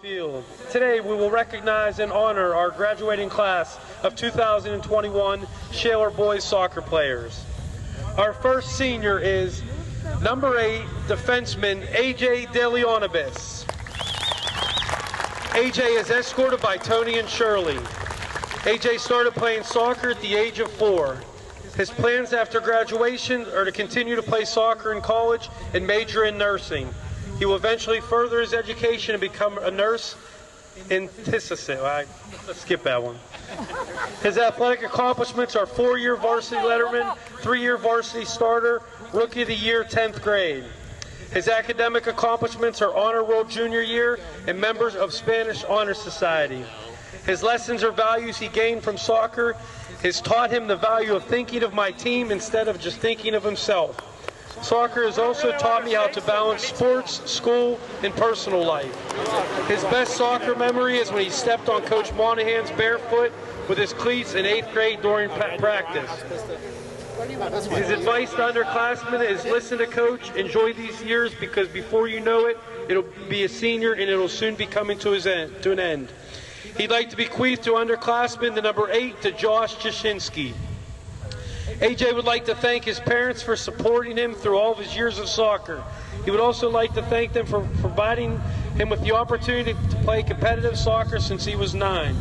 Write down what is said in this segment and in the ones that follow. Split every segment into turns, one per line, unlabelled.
Field. Today we will recognize and honor our graduating class of 2021 Shaler boys soccer players. Our first senior is number 8 defenseman AJ DeLeonibus. AJ is escorted by Tony and Shirley. AJ started playing soccer at the age of 4. His plans after graduation are to continue to play soccer in college and major in nursing. He will eventually further his education and become a nurse in let's skip that one. His athletic accomplishments are 4-year varsity letterman, 3-year varsity starter, rookie of the year, 10th grade. His academic accomplishments are honor roll junior year and members of Spanish Honor Society. His lessons or values he gained from soccer has taught him the value of thinking of my team instead of just thinking of himself. Soccer has also taught me how to balance sports, school, and personal life. His best soccer memory is when he stepped on Coach Monahan's barefoot with his cleats in 8th grade during practice. His advice to underclassmen is listen to Coach, enjoy these years, because before you know it, it'll be a senior and it'll soon be coming to an end. He'd like to bequeath to underclassmen the number 8 to Josh Jashinsky. AJ would like to thank his parents for supporting him through all of his years of soccer. He would also like to thank them for providing him with the opportunity to play competitive soccer since he was 9.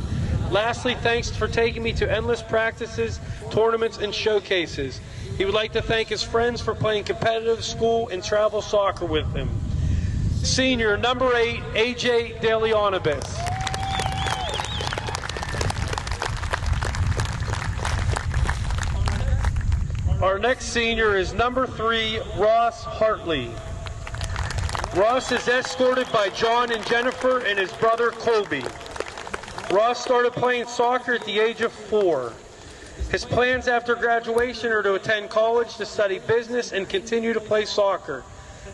Lastly, thanks for taking me to endless practices, tournaments, and showcases. He would like to thank his friends for playing competitive school and travel soccer with him. Senior, number 8, AJ DeLeonibus. Our next senior is number 3, Ross Hartley. Ross is escorted by John and Jennifer and his brother Colby. Ross started playing soccer at the age of 4. His plans after graduation are to attend college, to study business, and continue to play soccer.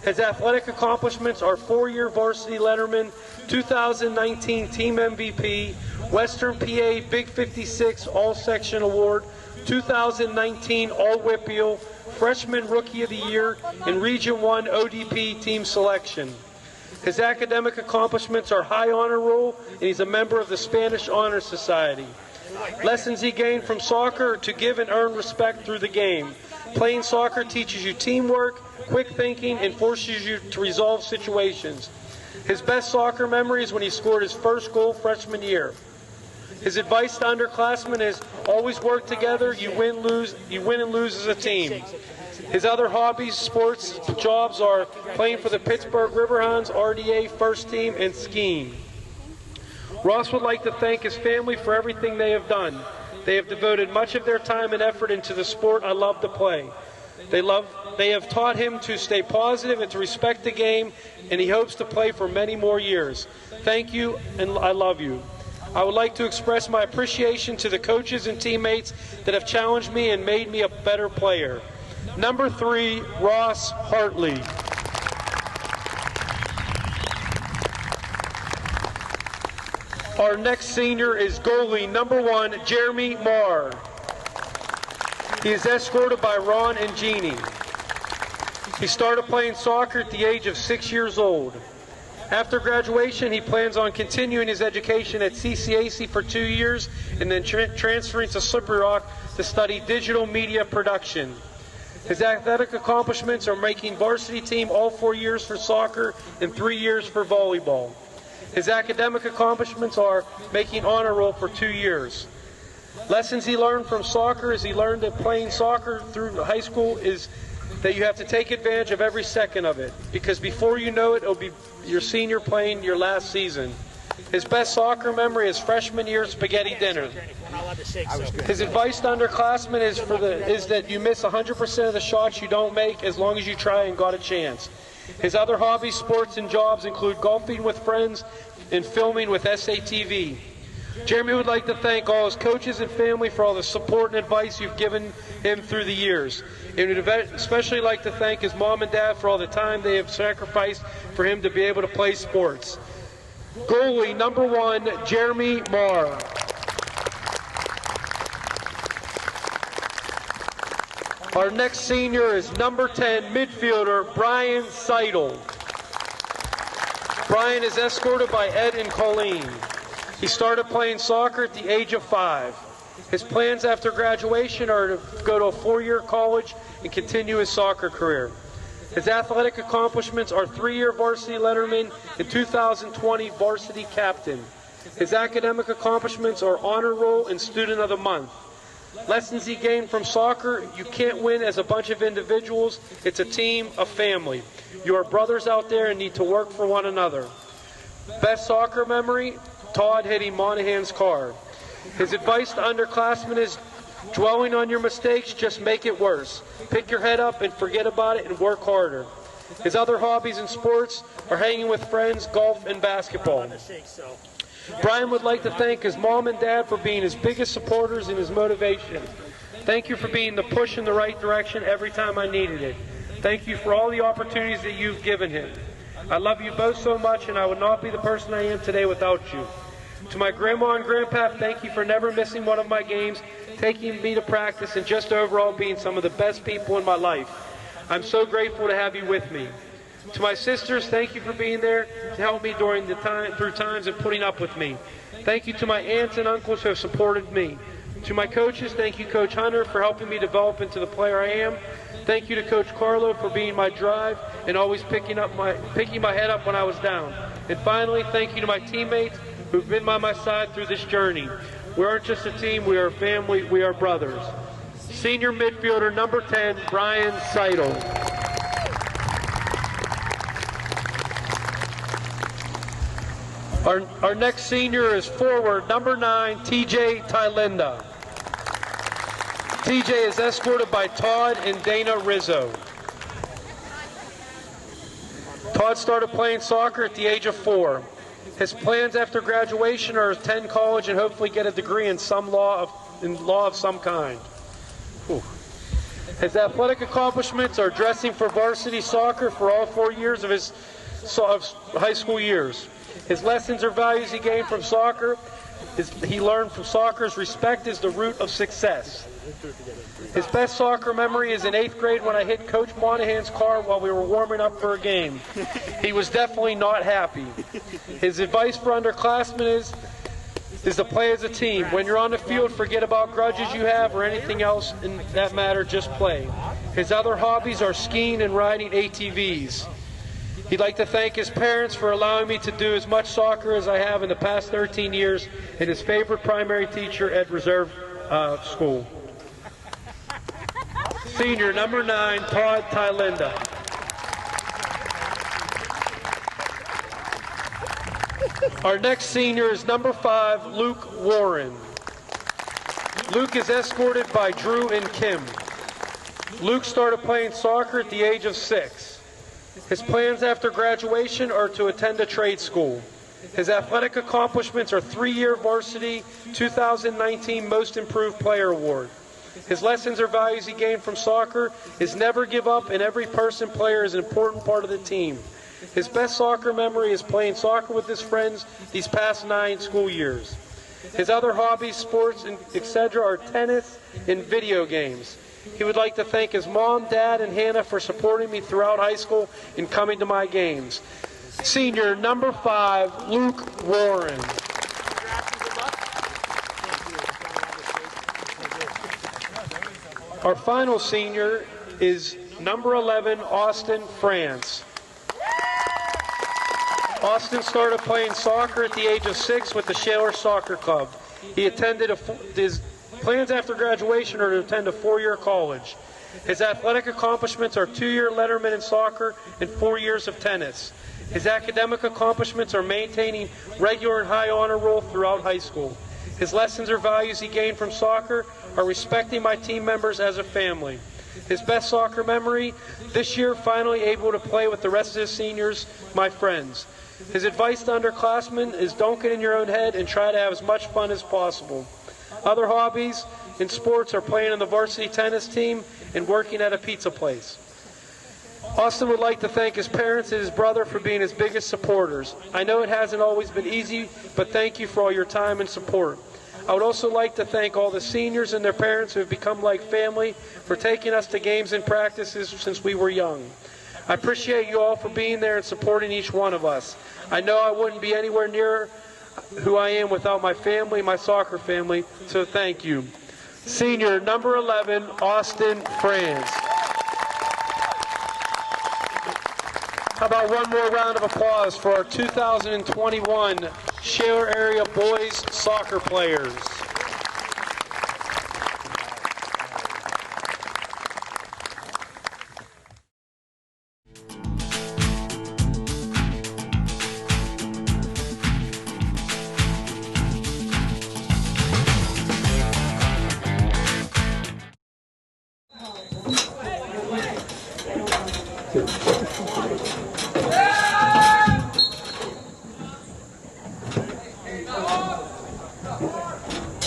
His athletic accomplishments are 4-year varsity letterman, 2019 team MVP, Western PA Big 56 All-Section Award, 2019 All-Whitfield, Freshman Rookie of the Year, and Region 1 ODP Team Selection. His academic accomplishments are high honor roll, and he's a member of the Spanish Honor Society. Lessons he gained from soccer are to give and earn respect through the game. Playing soccer teaches you teamwork, quick thinking, and forces you to resolve situations. His best soccer memory is when he scored his first goal freshman year. His advice to underclassmen is always work together, you win and lose as a team. His other hobbies, sports, jobs are playing for the Pittsburgh Riverhounds, RDA first team, and skiing. Ross would like to thank his family for everything they have done. They have devoted much of their time and effort into the sport I love to play. They have taught him to stay positive and to respect the game, and he hopes to play for many more years. Thank you, and I love you. I would like to express my appreciation to the coaches and teammates that have challenged me and made me a better player. Number 3, Ross Hartley. Our next senior is goalie number 1, Jeremy Marr. He is escorted by Ron and Jeannie. He started playing soccer at the age of 6 years old. After graduation, he plans on continuing his education at CCAC for 2 years and then transferring to Slippery Rock to study digital media production. His athletic accomplishments are making varsity team all 4 years for soccer and 3 years for volleyball. His academic accomplishments are making honor roll for 2 years. Lessons he learned from soccer is he learned that playing soccer through high school is that you have to take advantage of every second of it, because before you know it, it'll be your senior playing your last season. His best soccer memory is freshman year spaghetti dinner. His advice to underclassmen is that you miss 100% of the shots you don't make as long as you try and got a chance. His other hobbies, sports, and jobs include golfing with friends and filming with SATV. Jeremy would like to thank all his coaches and family for all the support and advice you've given him through the years. And would especially like to thank his mom and dad for all the time they have sacrificed for him to be able to play sports. Goalie number 1, Jeremy Marr. Our next senior is number 10 midfielder Brian Seidel. Brian is escorted by Ed and Colleen. He started playing soccer at the age of 5. His plans after graduation are to go to a 4-year college and continue his soccer career. His athletic accomplishments are 3-year varsity letterman and 2020 varsity captain. His academic accomplishments are honor roll and student of the month. Lessons he gained from soccer: you can't win as a bunch of individuals. It's a team, a family. You are brothers out there and need to work for one another. Best soccer memory: Todd hitting Monahan's car. His advice to underclassmen is: dwelling on your mistakes, just make it worse. Pick your head up and forget about it and work harder. His other hobbies in sports are hanging with friends, golf, and basketball. Brian would like to thank his mom and dad for being his biggest supporters and his motivation. Thank you for being the push in the right direction every time I needed it. Thank you for all the opportunities that you've given him. I love you both so much, and I would not be the person I am today without you. To my grandma and grandpa, thank you for never missing one of my games, taking me to practice, and just overall being some of the best people in my life. I'm so grateful to have you with me. To my sisters, thank you for being there to help me through times and putting up with me. Thank you to my aunts and uncles who have supported me. To my coaches, thank you, Coach Hunter, for helping me develop into the player I am. Thank you to Coach Carlo for being my drive and always picking my head up when I was down. And finally, thank you to my teammates who've been by my side through this journey. We aren't just a team, we are a family, we are brothers. Senior midfielder number 10, Brian Seidel. Our next senior is forward number 9, TJ Tylinda. TJ is escorted by Todd and Dana Rizzo. Todd started playing soccer at the age of 4. His plans after graduation are to attend college and hopefully get a degree in law of some kind. Whew. His athletic accomplishments are dressing for varsity soccer for all 4 years of his high school years. His lessons or values he gained from soccer, he learned from soccer's respect is the root of success. His best soccer memory is in 8th grade when I hit Coach Monahan's car while we were warming up for a game. He was definitely not happy. His advice for underclassmen is to play as a team. When you're on the field, forget about grudges you have or anything else in that matter, just play. His other hobbies are skiing and riding ATVs. He'd like to thank his parents for allowing me to do as much soccer as I have in the past 13 years, and his favorite primary teacher at Reserve School. Senior number 9, Todd Tylinda. Our next senior is number 5, Luke Warren. Luke is escorted by Drew and Kim. Luke started playing soccer at the age of 6. His plans after graduation are to attend a trade school. His athletic accomplishments are 3-year varsity 2019 Most Improved Player Award. His lessons or values he gained from soccer is never give up, and every person player is an important part of the team. His best soccer memory is playing soccer with his friends these past 9 school years. His other hobbies, sports, and etc. are tennis and video games. He would like to thank his mom, dad, and Hannah for supporting me throughout high school and coming to my games. Senior number 5, Luke Warren. Our final senior is number 11, Austin France. Austin started playing soccer at the age of 6 with the Shaler Soccer Club. He attended his plans after graduation are to attend a 4-year college. His athletic accomplishments are 2-year letterman in soccer and 4 years of tennis. His academic accomplishments are maintaining regular and high honor roll throughout high school. His lessons or values he gained from soccer are respecting my team members as a family. His best soccer memory, this year finally able to play with the rest of his seniors, my friends. His advice to underclassmen is don't get in your own head and try to have as much fun as possible. Other hobbies in sports are playing on the varsity tennis team and working at a pizza place. Austin would like to thank his parents and his brother for being his biggest supporters. I know it hasn't always been easy, but thank you for all your time and support. I would also like to thank all the seniors and their parents who have become like family for taking us to games and practices since we were young. I appreciate you all for being there and supporting each one of us. I know I wouldn't be anywhere near who I am without my family, my soccer family, so thank you. Senior number 11, Austin Franz. How about one more round of applause for our 2021 Shaler area boys soccer players.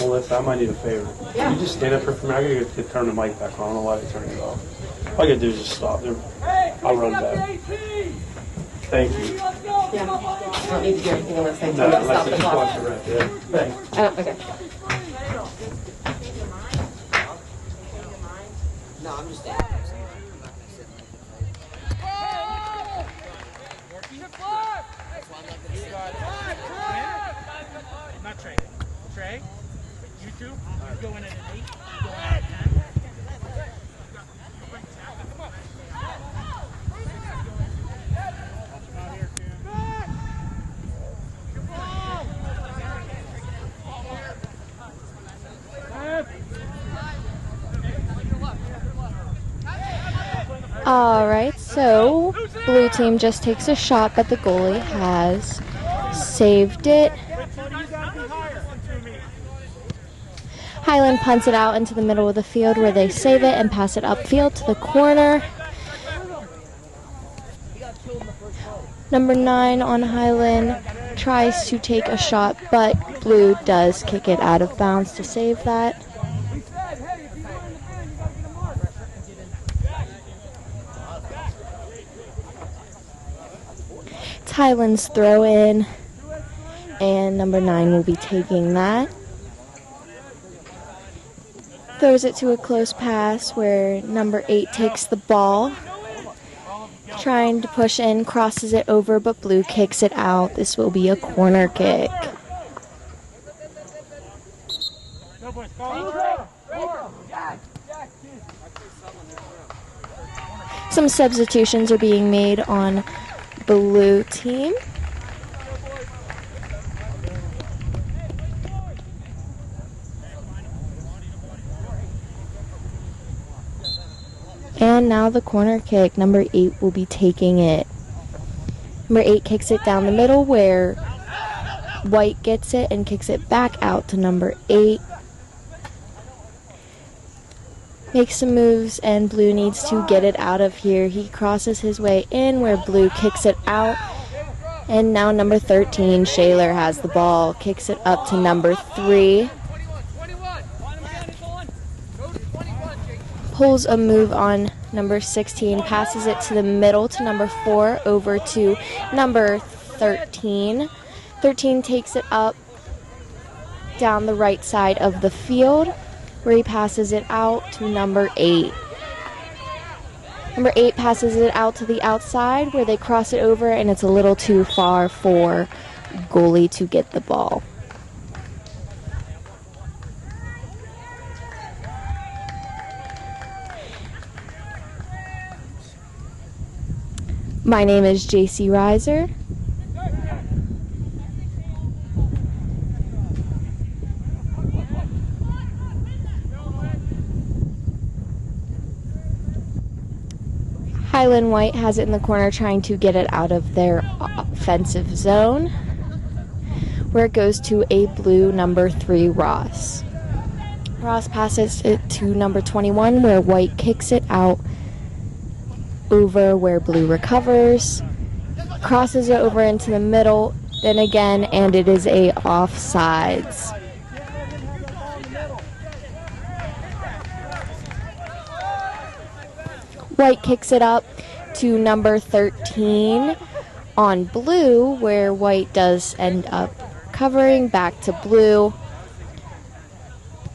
Melissa, I might need a favor.
Yeah.
You just stand up here for me. I gotta turn the mic back on. I don't know why they turned it off. All I gotta do is just stop. I'll run back. Thank you.
Yeah. I don't need to do anything unless I
No,
stop
unless
the
it's
clock.
watch it right there. Thanks.
Okay.
No, I'm just
Not Trey. Trey, you two, you go in at an 8, you go in at a 10.
All right, so blue team just takes a shot, but the goalie has saved it. Highland punts it out into the middle of the field where they save it and pass it upfield to the corner. Number 9 on Highland tries to take a shot, but blue does kick it out of bounds to save that. It's Highland's throw in, and number 9 will be taking that. Throws it to a close pass where number 8 takes the ball. Trying to push in, crosses it over, but blue kicks it out. This will be a corner kick. Some substitutions are being made on blue team. And now the corner kick. Number 8 will be taking it. Number 8 kicks it down the middle where White gets it and kicks it back out to number 8. Makes some moves and blue needs to get it out of here. He crosses his way in where blue kicks it out. And now number 13, Shaler, has the ball. Kicks it up to number 3. Pulls a move on number 16, passes it to the middle to number 4, over to number 13. 13 takes it up down the right side of the field, where he passes it out to number 8. Number 8 passes it out to the outside, where they cross it over, and it's a little too far for goalie to get the ball. My name is JC Reiser. Highland White has it in the corner trying to get it out of their offensive zone, where it goes to a blue number 3, Ross. Ross passes it to number 21, where White kicks it out over where blue recovers, crosses it over into the middle, then again, and it is a offsides. White kicks it up to number 13 on blue, where White does end up covering back to blue.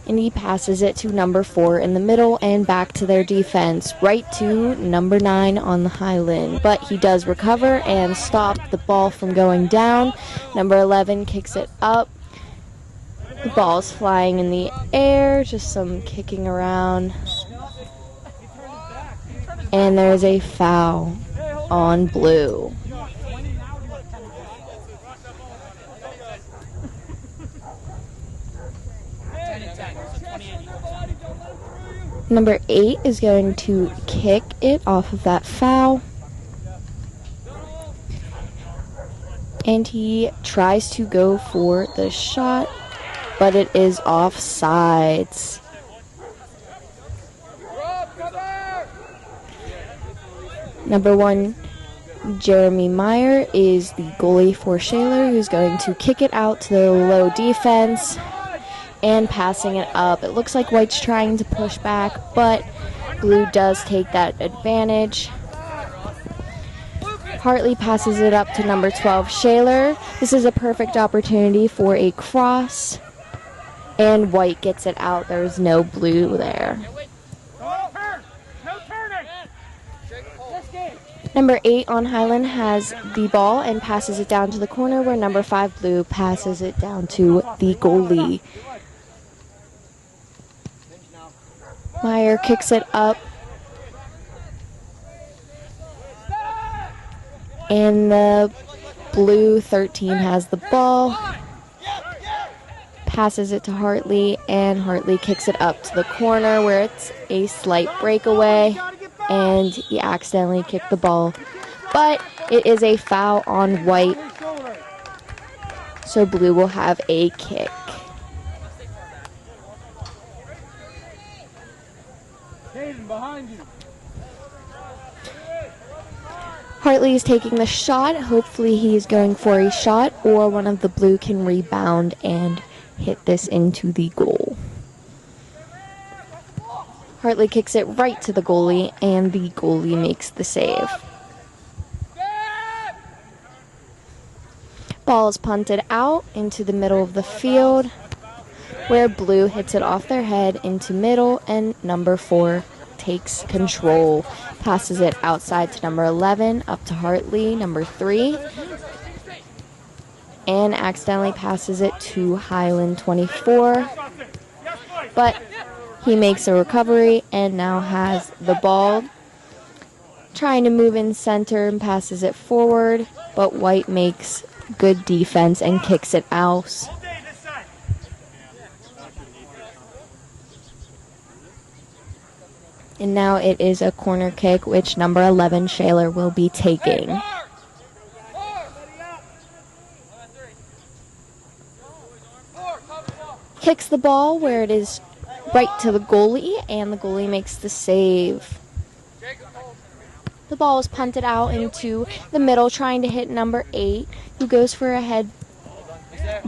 and he passes it to number 4 in the middle and back to their defense, right to number 9 on the Highland. But he does recover and stop the ball from going down. Number 11 kicks it up. The ball's flying in the air, just some kicking around. And there's a foul on blue. Number 8 is going to kick it off of that foul. And he tries to go for the shot, but it is offsides. Number 1, Jeremy Meyer, is the goalie for Shaler, who's going to kick it out to the low defense and passing it up. It looks like White's trying to push back, but blue does take that advantage. Hartley passes it up to number 12, Shaler. This is a perfect opportunity for a cross, and White gets it out. There's no blue there. Number 8 on Highland has the ball and passes it down to the corner, where number 5 blue passes it down to the goalie. Meyer kicks it up, and the blue 13 has the ball, passes it to Hartley, and Hartley kicks it up to the corner where it's a slight breakaway, and he accidentally kicked the ball, but it is a foul on White, so blue will have a kick.
Behind you.
Hartley is taking the shot. Hopefully he's going for a shot, or one of the blue can rebound and hit this into the goal. Hartley kicks it right to the goalie, and the goalie makes the save. Ball is punted out into the middle of the field, where blue hits it off their head into middle, and number 4 takes control, passes it outside to number 11, up to Hartley, number 3, and accidentally passes it to Highland 24, but he makes a recovery and now has the ball, trying to move in center and passes it forward, but White makes good defense and kicks it out. And now it is a corner kick, which number 11, Shaler, will be taking. Kicks the ball where it is right to the goalie, and the goalie makes the save. The ball is punted out into the middle, trying to hit number 8, who goes for a head,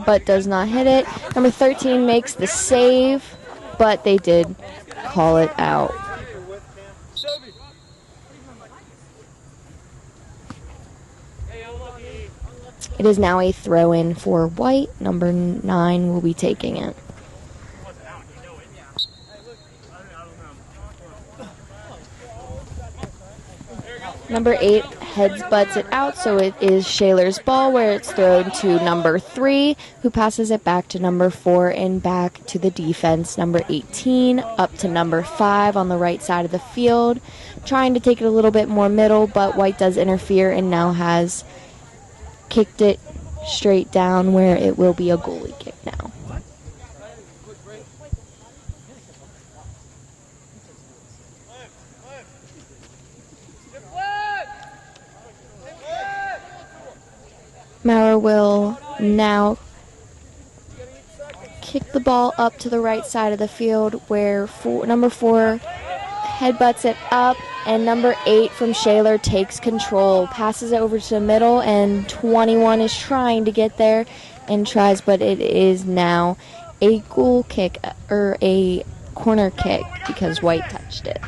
but does not hit it. Number 13 makes the save, but they did call it out. It is now a throw-in for White. Number 9 will be taking it. Number 8 heads-butts it out, so it is Shaler's ball, where it's thrown to number 3, who passes it back to number 4 and back to the defense. Number 18 up to number 5 on the right side of the field, trying to take it a little bit more middle, but White does interfere and now has kicked it straight down, where it will be a goalie kick now. Maurer will now kick the ball up to the right side of the field, where number 4 headbutts it up, and number 8 from Shaler takes control, passes it over to the middle, and 21 is trying to get there and tries, but it is now a goal kick, or a corner kick, because White touched it.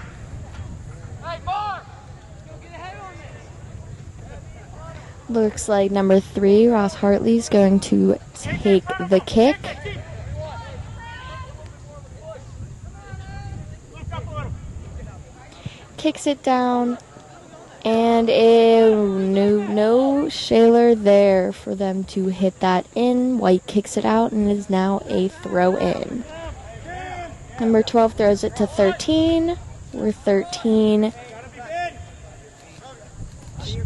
Looks like number 3, Ross Hartley, is going to take the kick. kicks it down, and no Shaler there for them to hit that in. White kicks it out, and it is now a throw in. Number 12 throws it to 13, where 13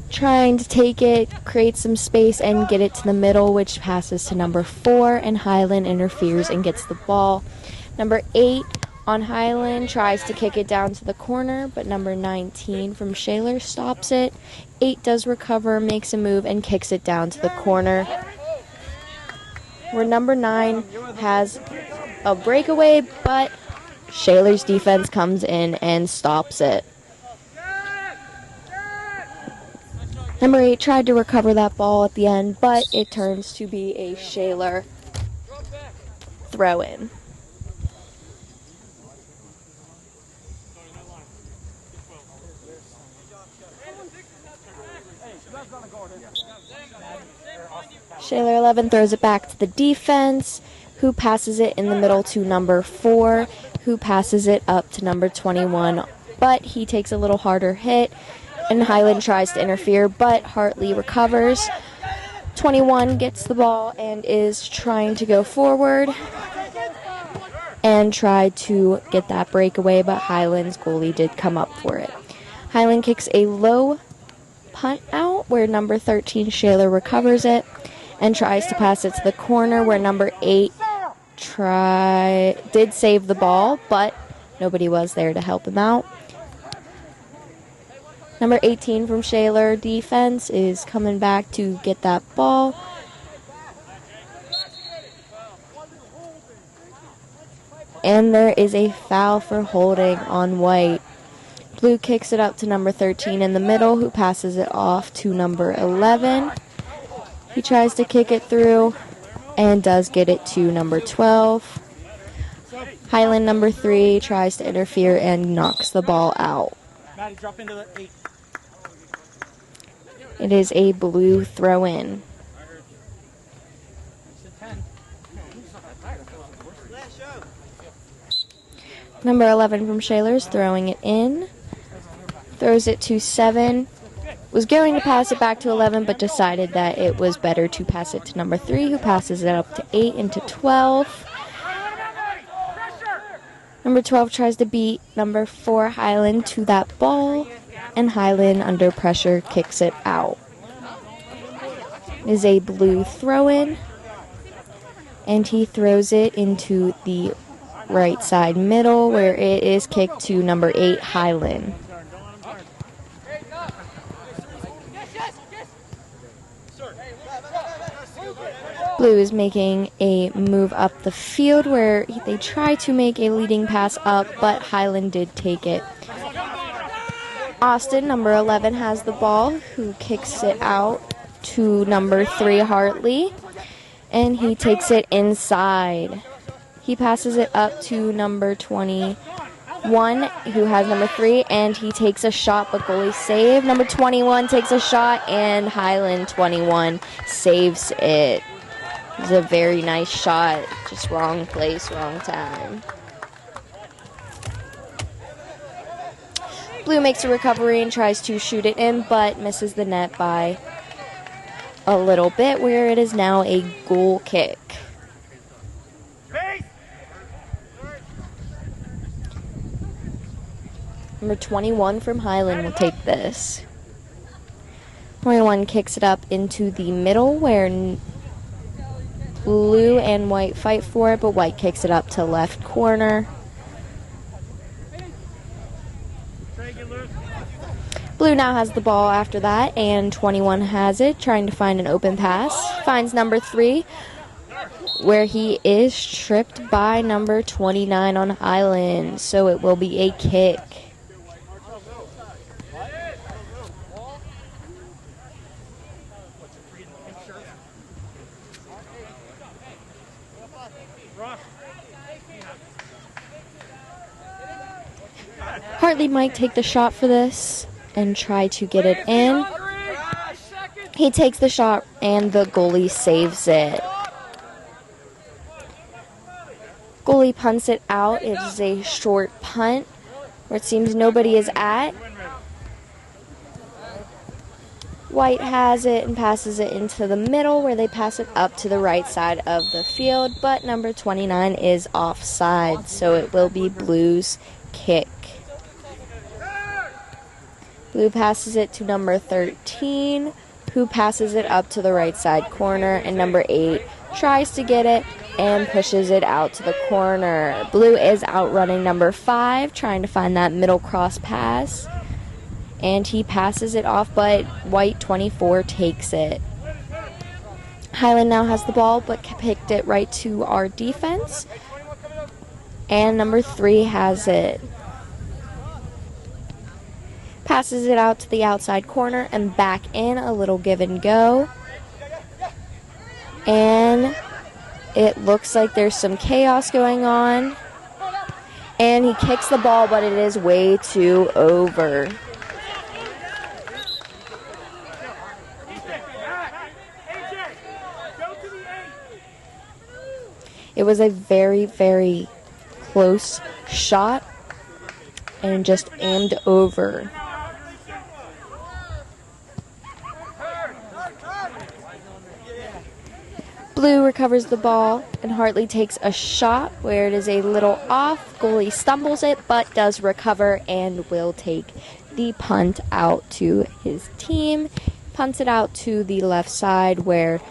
trying to take it, create some space, and get it to the middle, which passes to number 4, and Highland interferes and gets the ball. Number 8 on Highland tries to kick it down to the corner, but number 19 from Shaler stops it. 8 does recover, makes a move, and kicks it down to the corner, where number 9 has a breakaway, but Shaler's defense comes in and stops it. Number 8 tried to recover that ball at the end, but it turns to be a Shaler throw-in. Shaler 11 throws it back to the defense, who passes it in the middle to number 4, who passes it up to number 21, but he takes a little harder hit, and Highland tries to interfere, but Hartley recovers. 21 gets the ball and is trying to go forward and try to get that breakaway, but Highland's goalie did come up for it. Highland kicks a low punt out, where number 13 Shaler recovers it and tries to pass it to the corner, where number 8 did save the ball, but nobody was there to help him out. Number 18 from Shaler defense is coming back to get that ball. And there is a foul for holding on White. Blue kicks it up to number 13 in the middle, who passes it off to number 11. He tries to kick it through and does get it to number 12. Highland number 3 tries to interfere and knocks the ball out.
Maddie, drop into the 8.
It is a blue throw-in. Number 11 from Shaler's throwing it in. Throws it to 7. Was going to pass it back to 11, but decided that it was better to pass it to number 3, who passes it up to 8 and to 12. Number 12 tries to beat number 4 Highland to that ball, and Highland, under pressure, kicks it out. It is a blue throw-in, and he throws it into the right side middle, where it is kicked to number 8 Highland. Blue is making a move up the field, where they try to make a leading pass up, but Highland did take it. Austin, number 11, has the ball, who kicks it out to number 3 Hartley, and he takes it inside. He passes it up to number 21, who has number 3, and he takes a shot, but goalie save. Number 21 takes a shot, and Highland 21 saves it. It's a very nice shot, just wrong place, wrong time. Blue makes a recovery and tries to shoot it in, but misses the net by a little bit, where it is now a goal kick. Number 21 from Highland will take this. 21 kicks it up into the middle, where Blue and White fight for it, but White kicks it up to left corner. Blue now has the ball after that, and 21 has it, trying to find an open pass. Finds number 3, where he is tripped by number 29 on Highland, so it will be a kick. Hartley might take the shot for this and try to get it in. He takes the shot and the goalie saves it. Goalie punts it out. It is a short punt, where it seems nobody is at. White has it and passes it into the middle where they pass it up to the right side of the field, but number 29 is offside, so it will be Blue's kick. Blue passes it to number 13, who passes it up to the right side corner, and number 8 tries to get it and pushes it out to the corner. Blue is outrunning number 5, trying to find that middle cross pass. And he passes it off, but White 24 takes it. Highland now has the ball, but picked it right to our defense. And number 3 has it. Passes it out to the outside corner and back in, a little give and go. And it looks like there's some chaos going on. And he kicks the ball, but it is way too over. It was a very, very close shot and just aimed over. Blue recovers the ball, and Hartley takes a shot where it is a little off. Goalie stumbles it, but does recover and will take the punt out to his team. Punts it out to the left side where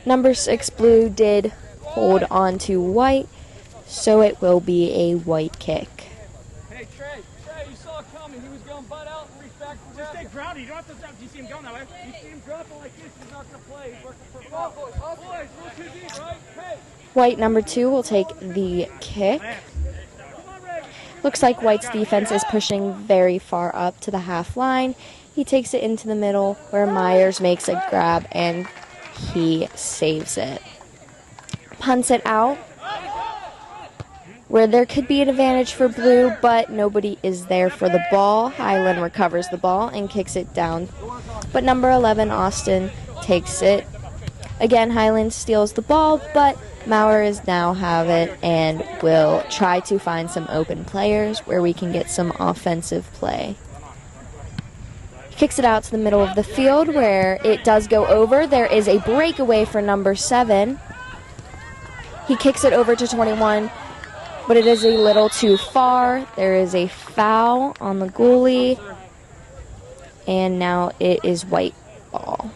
number 6 Blue did hold on to White, so it will be a White kick.
Hey, Trey, you saw it coming. He was going butt out and reach back. Just stay grounded. You don't have to stop. Do you see him going that way? You see him dropping like this, he's not going to play. He's working for ball. Boys, a little too deep, right? Hey.
White number 2 will take the kick. Looks like White's defense is pushing very far up to the half line. He takes it into the middle where Myers makes a grab and he saves it. Punts it out where there could be an advantage for Blue, but nobody is there for the ball. Highland recovers the ball and kicks it down, but number 11 Austin takes it. Again, Highland steals the ball, but Mowers now have it and will try to find some open players where we can get some offensive play. Kicks it out to the middle of the field where it does go over. There is a breakaway for number 7. He kicks it over to 21, but it is a little too far. There is a foul on the goalie, and now it is White ball.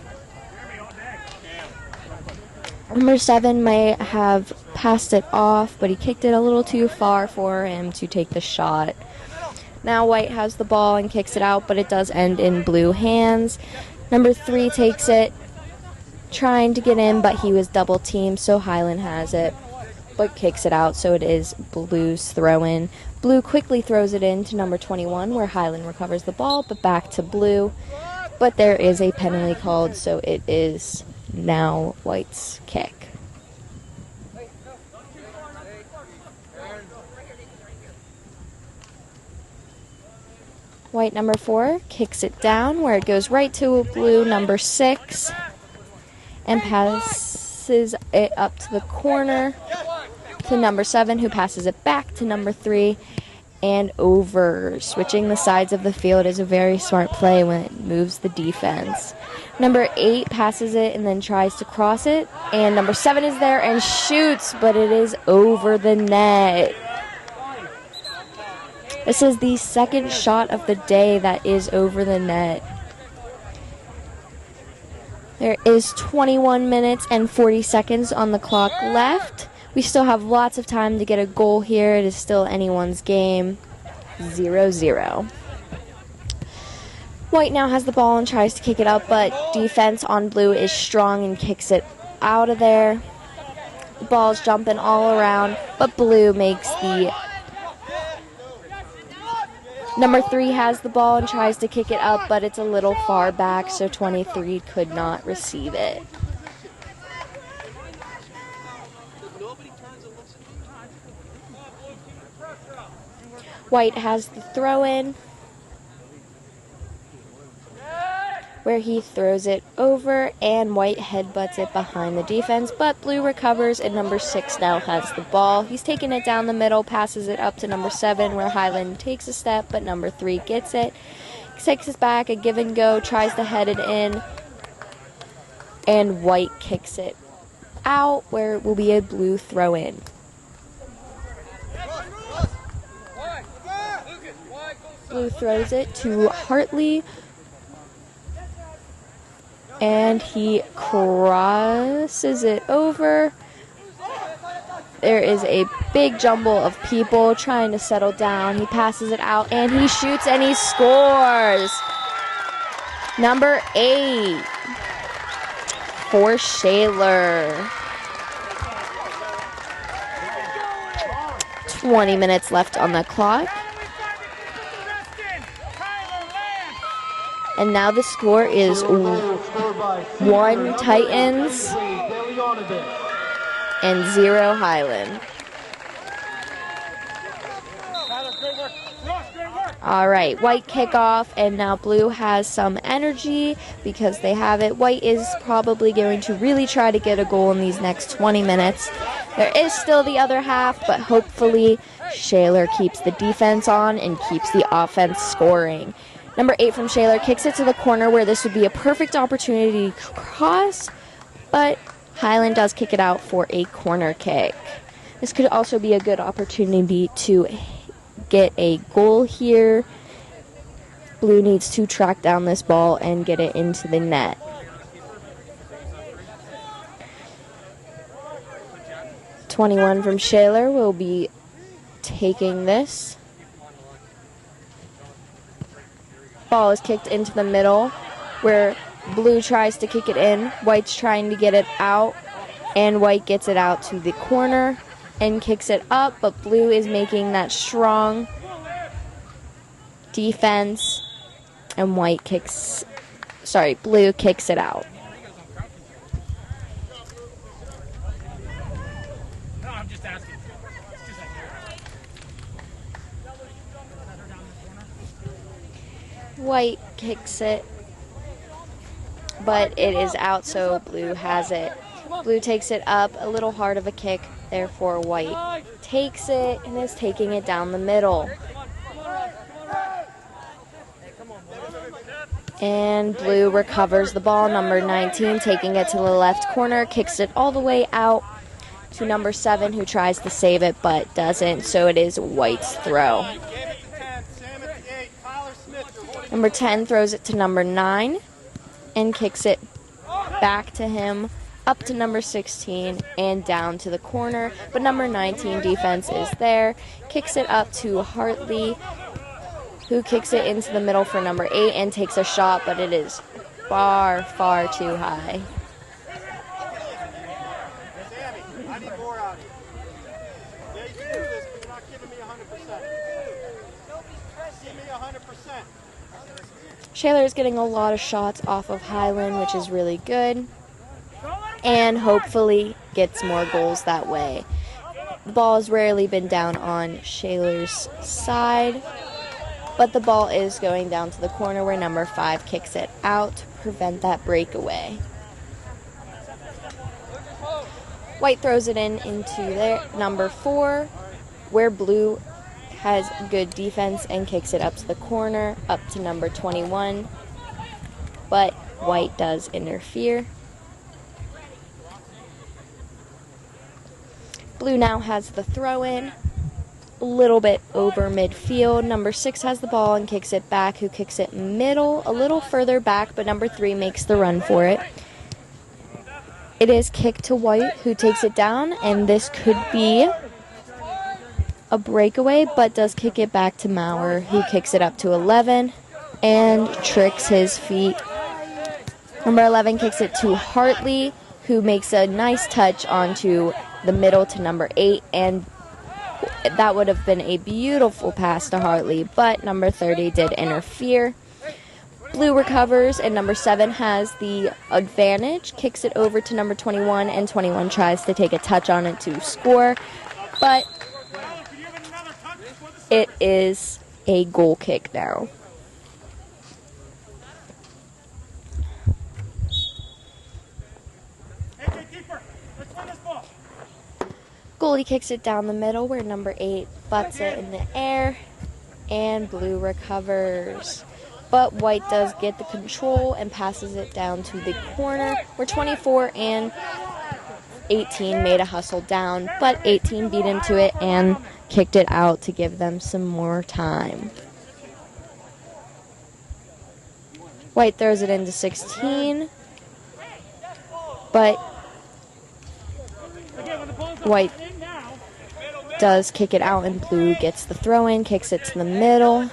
Number 7 may have passed it off, but he kicked it a little too far for him to take the shot. Now White has the ball and kicks it out, but it does end in Blue hands. Number 3 takes it, trying to get in, but he was double teamed, so Highland has it, but kicks it out, so it is Blue's throw-in. Blue quickly throws it in to number 21, where Highland recovers the ball, but back to Blue. But there is a penalty called, so it is now White's kick. White number 4 kicks it down where it goes right to Blue number 6 and passes it up to the corner to number 7, who passes it back to number 3 and over. Switching the sides of the field is a very smart play when it moves the defense. Number 8 passes it and then tries to cross it, and number 7 is there and shoots, but it is over the net. This is the second shot of the day that is over the net. There is 21 minutes and 40 seconds on the clock left. We still have lots of time to get a goal here. It is still anyone's game. 0-0. White now has the ball and tries to kick it up, but defense on Blue is strong and kicks it out of there. The ball's jumping all around, but Blue makes the... Number 3 has the ball and tries to kick it up, but it's a little far back, so 23 could not receive it. White has the throw-in. where he throws it over and white headbutts it behind the defense, but blue recovers and number 6 now has the ball. He's taking it down the middle, passes it up to number 7 where Highland takes a step, but number 3 gets it. Takes it back, a give and go, tries to head it in, and white kicks it out where it will be a blue throw in. Blue throws it to Hartley, and he crosses it over. There is a big jumble of people trying to settle down. He passes it out, and he shoots, and he scores. Number 8 for Shaler. 20 minutes left on the clock. And now the score is 1 Titans and 0 Highland. All right, white kickoff, and now blue has some energy because they have it. White is probably going to really try to get a goal in these next 20 minutes. There is still the other half, but hopefully Shaler keeps the defense on and keeps the offense scoring. Number 8 from Shaler kicks it to the corner where this would be a perfect opportunity to cross, but Highland does kick it out for a corner kick. This could also be a good opportunity to get a goal here. Blue needs to track down this ball and get it into the net. #21 from Shaler will be taking this. Ball is kicked into the middle where blue tries to kick it in. White's trying to get it out, and white gets it out to the corner and kicks it up, but blue is making that strong defense, and blue kicks it out. White kicks it, but it is out, so blue has it. Blue takes it up, a little hard of a kick, therefore white takes it and is taking it down the middle. And blue recovers the ball, number 19 taking it to the left corner, kicks it all the way out to number 7 who tries to save it but doesn't, so it is white's throw. Number 10 throws it to number 9 and kicks it back to him, up to number 16 and down to the corner. But number 19 defense is there, kicks it up to Hartley, who kicks it into the middle for number 8 and takes a shot, but it is far, far too high. Shaler is getting a lot of shots off of Highland, which is really good, and hopefully gets more goals that way. The ball has rarely been down on Shaler's side, but the ball is going down to the corner where number 5 kicks it out to prevent that breakaway. White throws it into their number 4, where blue has good defense and kicks it up to the corner, up to number 21, but white does interfere. Blue now has the throw-in, a little bit over midfield. Number 6 has the ball and kicks it back, who kicks it middle, a little further back, but number 3 makes the run for it. It is kicked to white, who takes it down, and this could be a breakaway, but does kick it back to Maurer, who kicks it up to 11 and tricks his feet. Number 11 kicks it to Hartley, who makes a nice touch onto the middle to number 8, and that would have been a beautiful pass to Hartley, but number 30 did interfere. Blue recovers, and number 7 has the advantage, kicks it over to number 21, and 21 tries to take a touch on it to score, but it is a goal kick now. Goalie kicks it down the middle where number 8 butts it in the air, and blue recovers. But white does get the control and passes it down to the corner where 24 and 18 made a hustle down, but 18 beat into it and kicked it out to give them some more time. White throws it into 16, but white does kick it out, and blue gets the throw in, kicks it to the middle.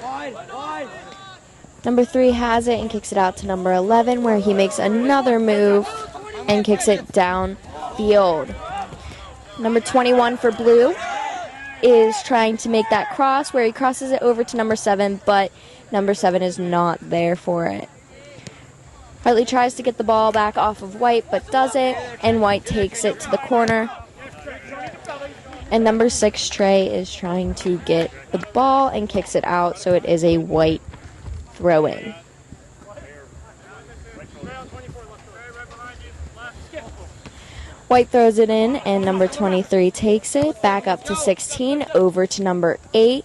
Number 3 has it and kicks it out to number 11, where he makes another move and kicks it downfield. Number 21 for blue is trying to make that cross, where he crosses it over to number 7, but number 7 is not there for it. Hartley tries to get the ball back off of white, but doesn't, and white takes it to the corner. And number 6, Trey, is trying to get the ball and kicks it out, so it is a white throw-in. White throws it in, and number 23 takes it. Back up to 16, over to number 8.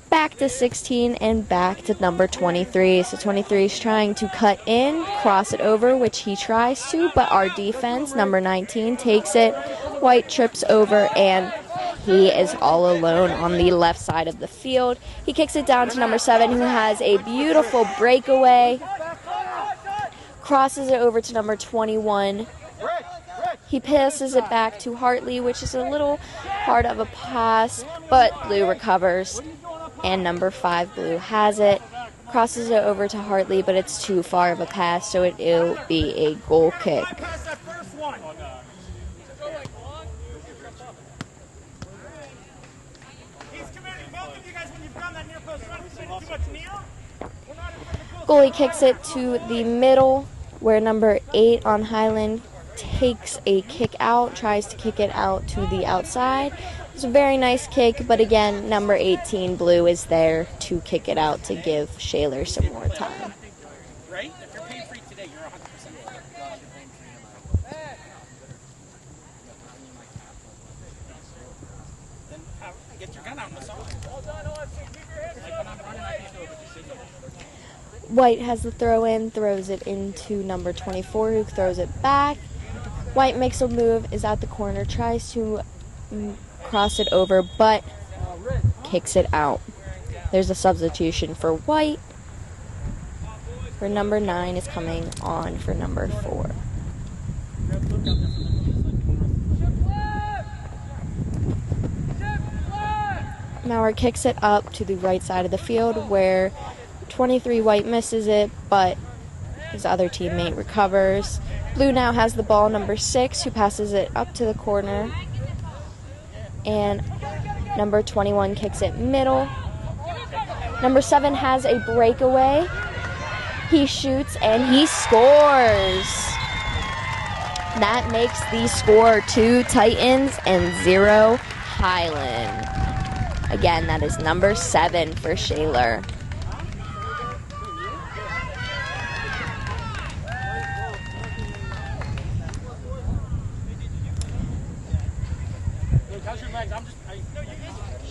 Back to 16, and back to number 23. So 23 is trying to cut in, cross it over, which he tries to, but our defense, number 19, takes it. White trips over, and he is all alone on the left side of the field. He kicks it down to number 7, who has a beautiful breakaway. Crosses it over to number 21. He passes it back to Hartley, which is a little hard of a pass, but blue recovers. And number 5, blue, has it. Crosses it over to Hartley, but it's too far of a pass, so it'll be a goal kick. Goalie kicks it to the middle, where number 8 on Highland takes a kick out, tries to kick it out to the outside. It's a very nice kick, but again, number 18, blue, is there to kick it out to give Shaler some more time.
Right? If you're paid free today, you're 100%. Then get your gun out and assault.
White has the throw in, throws it into number 24, who throws it back. White makes a move, is at the corner, tries to cross it over, but kicks it out. There's a substitution for white. For number 9 is coming on for number 4. Maurer kicks it up to the right side of the field, where 23 white misses it, but his other teammate recovers. Blue now has the ball, number 6, who passes it up to the corner. And number 21 kicks it middle. Number 7 has a breakaway. He shoots and he scores. That makes the score 2 Titans and 0 Highland. Again, that is number 7 for Shaler.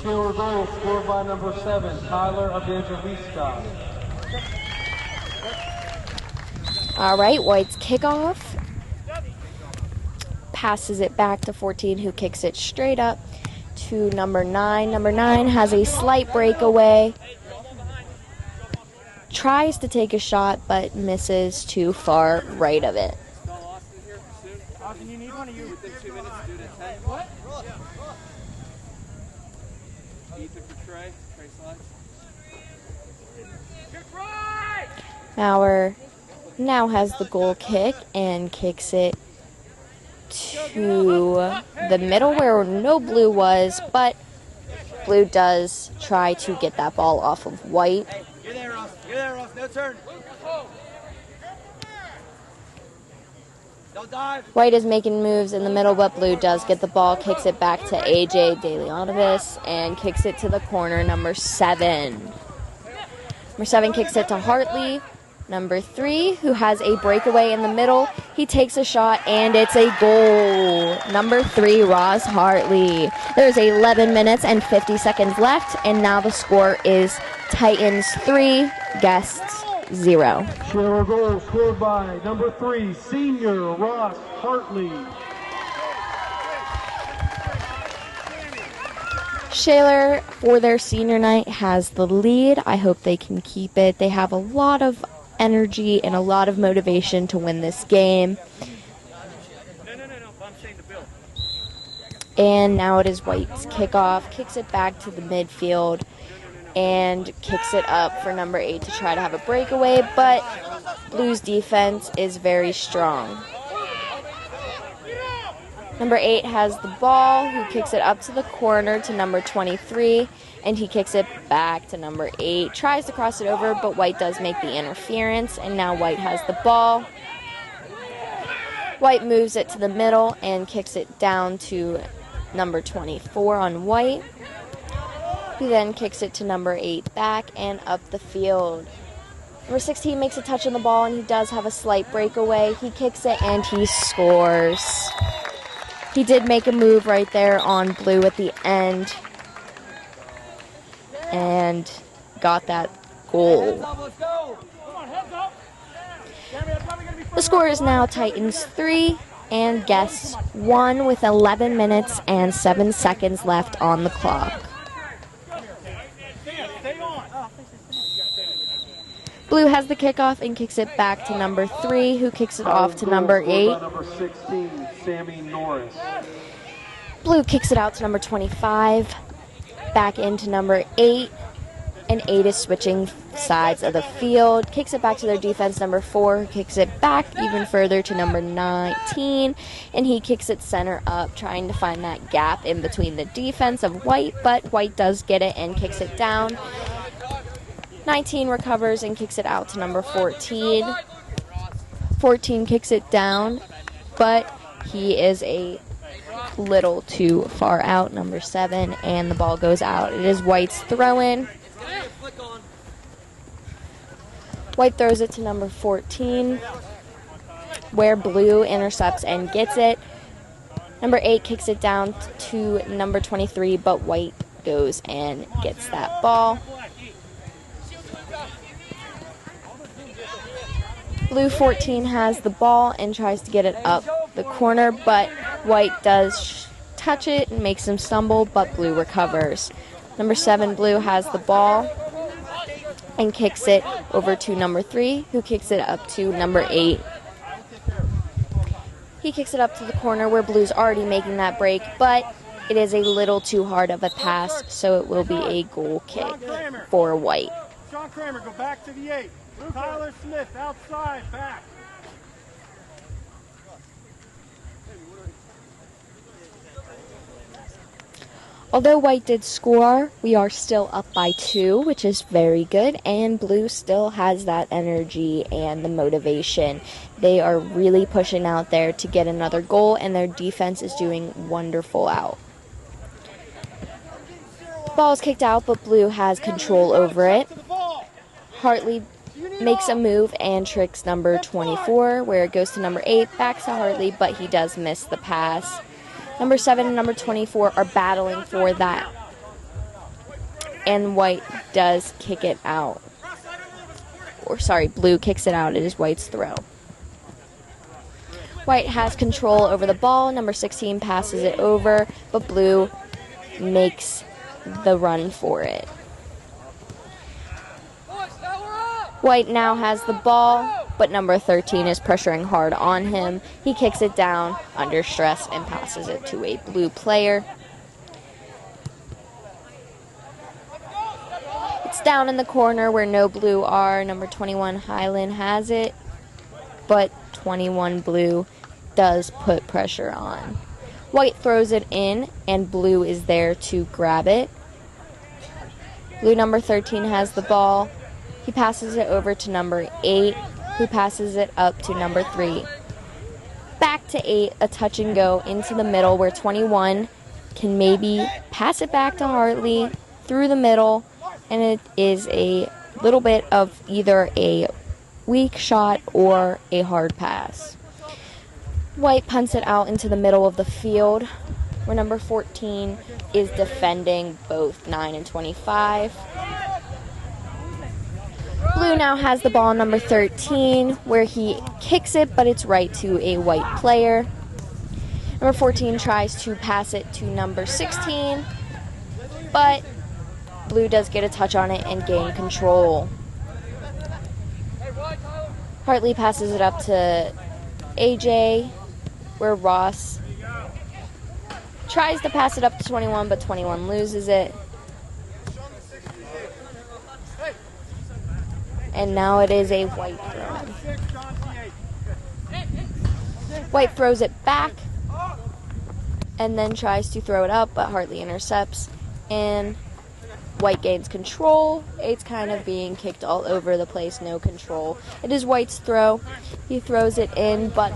Shaler goal scored by number 7, Tyler Evangelista.
All right, White's kickoff. Passes it back to 14, who kicks it straight up to number 9. Number 9 has a slight breakaway. Tries to take a shot, but misses too far right of it.
Austin, you need one of you within 2 minutes, do it at 10. What? Ethan for Trey. Trey slides.
Maurer now has the goal kick and kicks it to the middle where no blue was, but blue does try to get that ball off of white.
You're there, Ross. You're there, Ross. No turn. Don't dive.
White is making moves in the middle, but blue does get the ball, kicks it back to AJ DeLeonovis, and kicks it to the corner, number 7. Number 7 kicks it to Hartley, number 3, who has a breakaway in the middle. He takes a shot, and it's a goal. Number 3, Ross Hartley. There's 11 minutes and 50 seconds left, and now the score is Titans 3, Guests 0.
Shaler goal scored by number 3, senior Ross Hartley.
Shaler, for their senior night, has the lead. I hope they can keep it. They have a lot of energy and a lot of motivation to win this game. And now it is White's kickoff. Kicks it back to the midfield and kicks it up for number 8 to try to have a breakaway, but Blue's defense is very strong. Number 8 has the ball, who kicks it up to the corner to number 23, and he kicks it back to number 8. Tries to cross it over, but White does make the interference, and now White has the ball. White moves it to the middle and kicks it down to number 24 on White, who then kicks it to number 8 back and up the field. Number 16 makes a touch on the ball, and he does have a slight breakaway. He kicks it, and he scores. He did make a move right there on Blue at the end and got that goal. The score is now Titans 3 and Guests 1 with 11 minutes and 7 seconds left on the clock. Blue has the kickoff and kicks it back to number 3, who kicks it off to number 8.
Number 16, Sammy Norris.
Blue kicks it out to number 25, back into number 8, and 8 is switching sides of the field. Kicks it back to their defense, number 4, who kicks it back even further to number 19, and he kicks it center up, trying to find that gap in between the defense of White, but White does get it and kicks it down. 19 recovers and kicks it out to number 14. 14 kicks it down, but he is a little too far out, number 7, and the ball goes out. It is White's throw-in. White throws it to number 14, where Blue intercepts and gets it. Number 8 kicks it down to number 23, but White goes and gets that ball. Blue 14 has the ball and tries to get it up the corner, but White does touch it and makes him stumble, but Blue recovers. Number 7, Blue has the ball and kicks it over to number 3, who kicks it up to number 8. He kicks it up to the corner where Blue's already making that break, but it is a little too hard of a pass, so it will be a goal kick for White.
Sean Kramer, go back to the 8. Tyler Smith, outside, back.
Although White did score, we are still up by 2, which is very good, and Blue still has that energy and the motivation. They are really pushing out there to get another goal, and their defense is doing wonderful out. Ball is kicked out, but Blue has control over it. Hartley makes a move and tricks number 24, where it goes to number 8, back to Hartley, but he does miss the pass. Number 7 and number 24 are battling for that, and White does kick it out. Blue kicks it out. It is White's throw. White has control over the ball. Number 16 passes it over, but Blue makes the run for it. White now has the ball, but number 13 is pressuring hard on him. He kicks it down under stress and passes it to a Blue player. It's down in the corner where no Blue are. Number 21, Highland, has it, but 21 Blue does put pressure on. White throws it in, and Blue is there to grab it. Blue number 13 has the ball. He passes it over to number 8, who passes it up to number 3. Back to 8, a touch and go into the middle where 21 can maybe pass it back to Hartley through the middle, and it is a little bit of either a weak shot or a hard pass. White punts it out into the middle of the field, where number 14 is defending both 9 and 25. Blue now has the ball, number 13, where he kicks it, but it's right to a white player. Number 14 tries to pass it to number 16, but blue does get a touch on it and gain control. Hartley passes it up to AJ, where Ross tries to pass it up to 21, but 21 loses it. And now it is a white throw. White throws it back and then tries to throw it up, but Hartley intercepts, and white gains control. It's kind of being kicked all over the place, no control. It is white's throw. He throws it in, but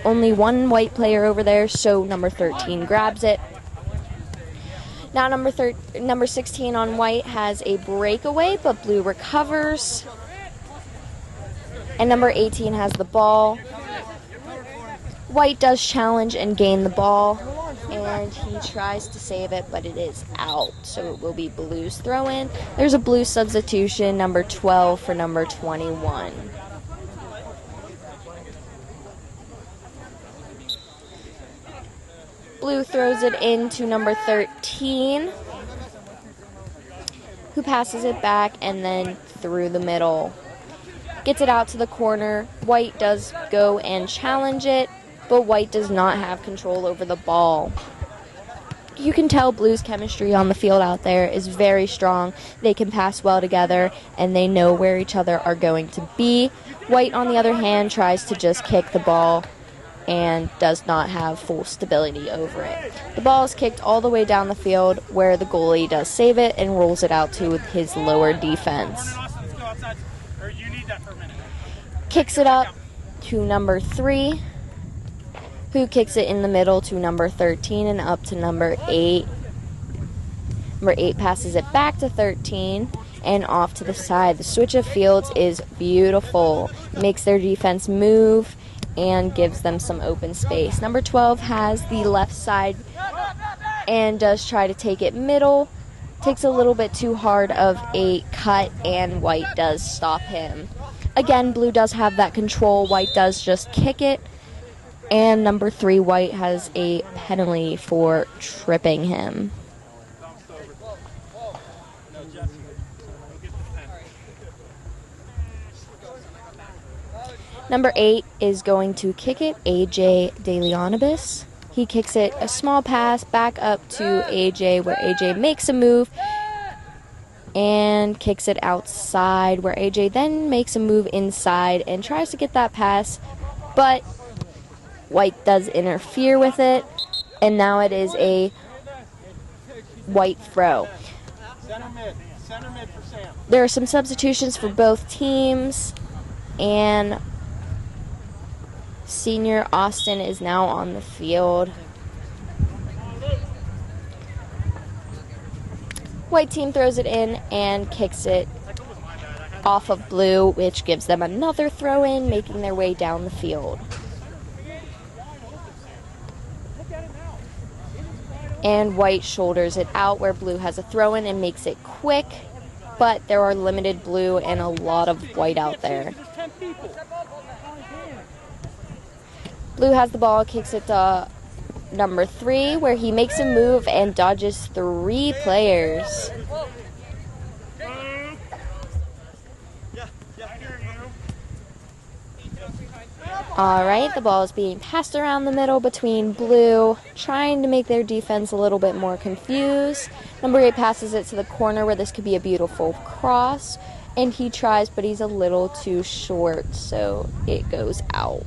only one white player over there, so number 13 grabs it. Now number 16 on white has a breakaway, but blue recovers. And number 18 has the ball. White does challenge and gain the ball, and he tries to save it, but it is out, so it will be blue's throw-in. There's a blue substitution, number 12 for number 21. Blue throws it into number 13, who passes it back and then through the middle. Gets it out to the corner. White does go and challenge it, but white does not have control over the ball. You can tell blue's chemistry on the field out there is very strong. They can pass well together, and they know where each other are going to be. White, on the other hand, tries to just kick the ball and does not have full stability over it. The ball is kicked all the way down the field, where the goalie does save it and rolls it out to his lower defense. Kicks it up to number 3, who kicks it in the middle to number 13 and up to number 8. Number 8 passes it back to 13 and off to the side. The switch of fields is beautiful. Makes their defense move and gives them some open space. Number 12 has the left side and does try to take it middle. Takes a little bit too hard of a cut, and white does stop him. Again, blue does have that control. White does just kick it. And number 3, white has a penalty for tripping him. Number 8 is going to kick it, AJ DeLeonibus. He kicks it a small pass back up to AJ, where AJ makes a move and kicks it outside, where AJ then makes a move inside and tries to get that pass, but white does interfere with it, and now it is a white throw. There are some substitutions for both teams, and senior Austin is now on the field. White team throws it in and kicks it off of blue, which gives them another throw-in, making their way down the field. And white shoulders it out, where blue has a throw-in and makes it quick, but there are limited blue and a lot of white out there. Blue has the ball, kicks it to number 3, where he makes a move and dodges 3 players. Alright, the ball is being passed around the middle between blue, trying to make their defense a little bit more confused. Number 8 passes it to the corner, where this could be a beautiful cross, and he tries, but he's a little too short, so it goes out.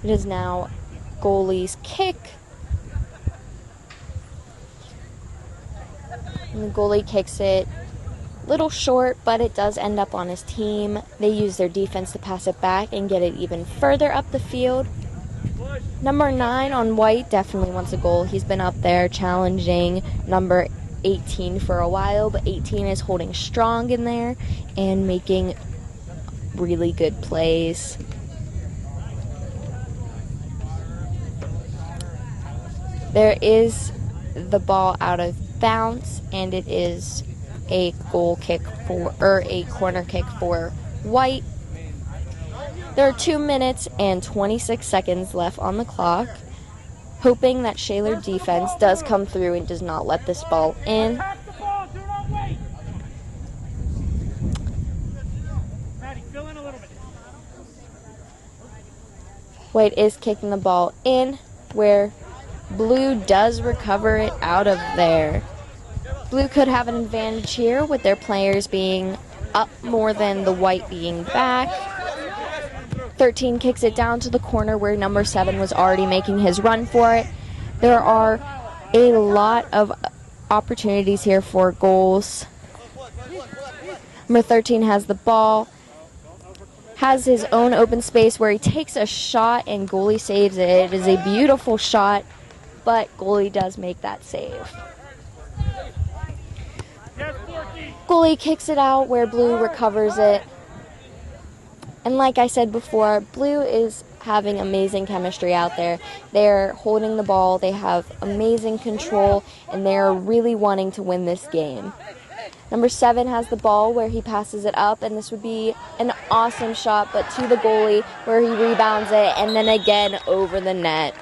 It is now goalie's kick. And the goalie kicks it a little short, but it does end up on his team. They use their defense to pass it back and get it even further up the field. Number 9 on white definitely wants a goal. He's been up there challenging number 18 for a while, but 18 is holding strong in there and making really good plays. There is the ball out of bounds, and it is a goal kick or a corner kick for white. There are 2 minutes and 26 seconds left on the clock, hoping that Shaler defense does come through and does not let this ball in. White is kicking the ball in, where blue does recover it out of there. Blue could have an advantage here with their players being up more than the white being back. 13 kicks it down to the corner where number 7 was already making his run for it. There are a lot of opportunities here for goals. Number 13 has the ball, has his own open space where he takes a shot and goalie saves it. It is a beautiful shot, but goalie does make that save. Goalie kicks it out where blue recovers it. And like I said before, blue is having amazing chemistry out there. They're holding the ball, they have amazing control, and they're really wanting to win this game. Number 7 has the ball where he passes it up, and this would be an awesome shot, but to the goalie where he rebounds it, and then again over the net.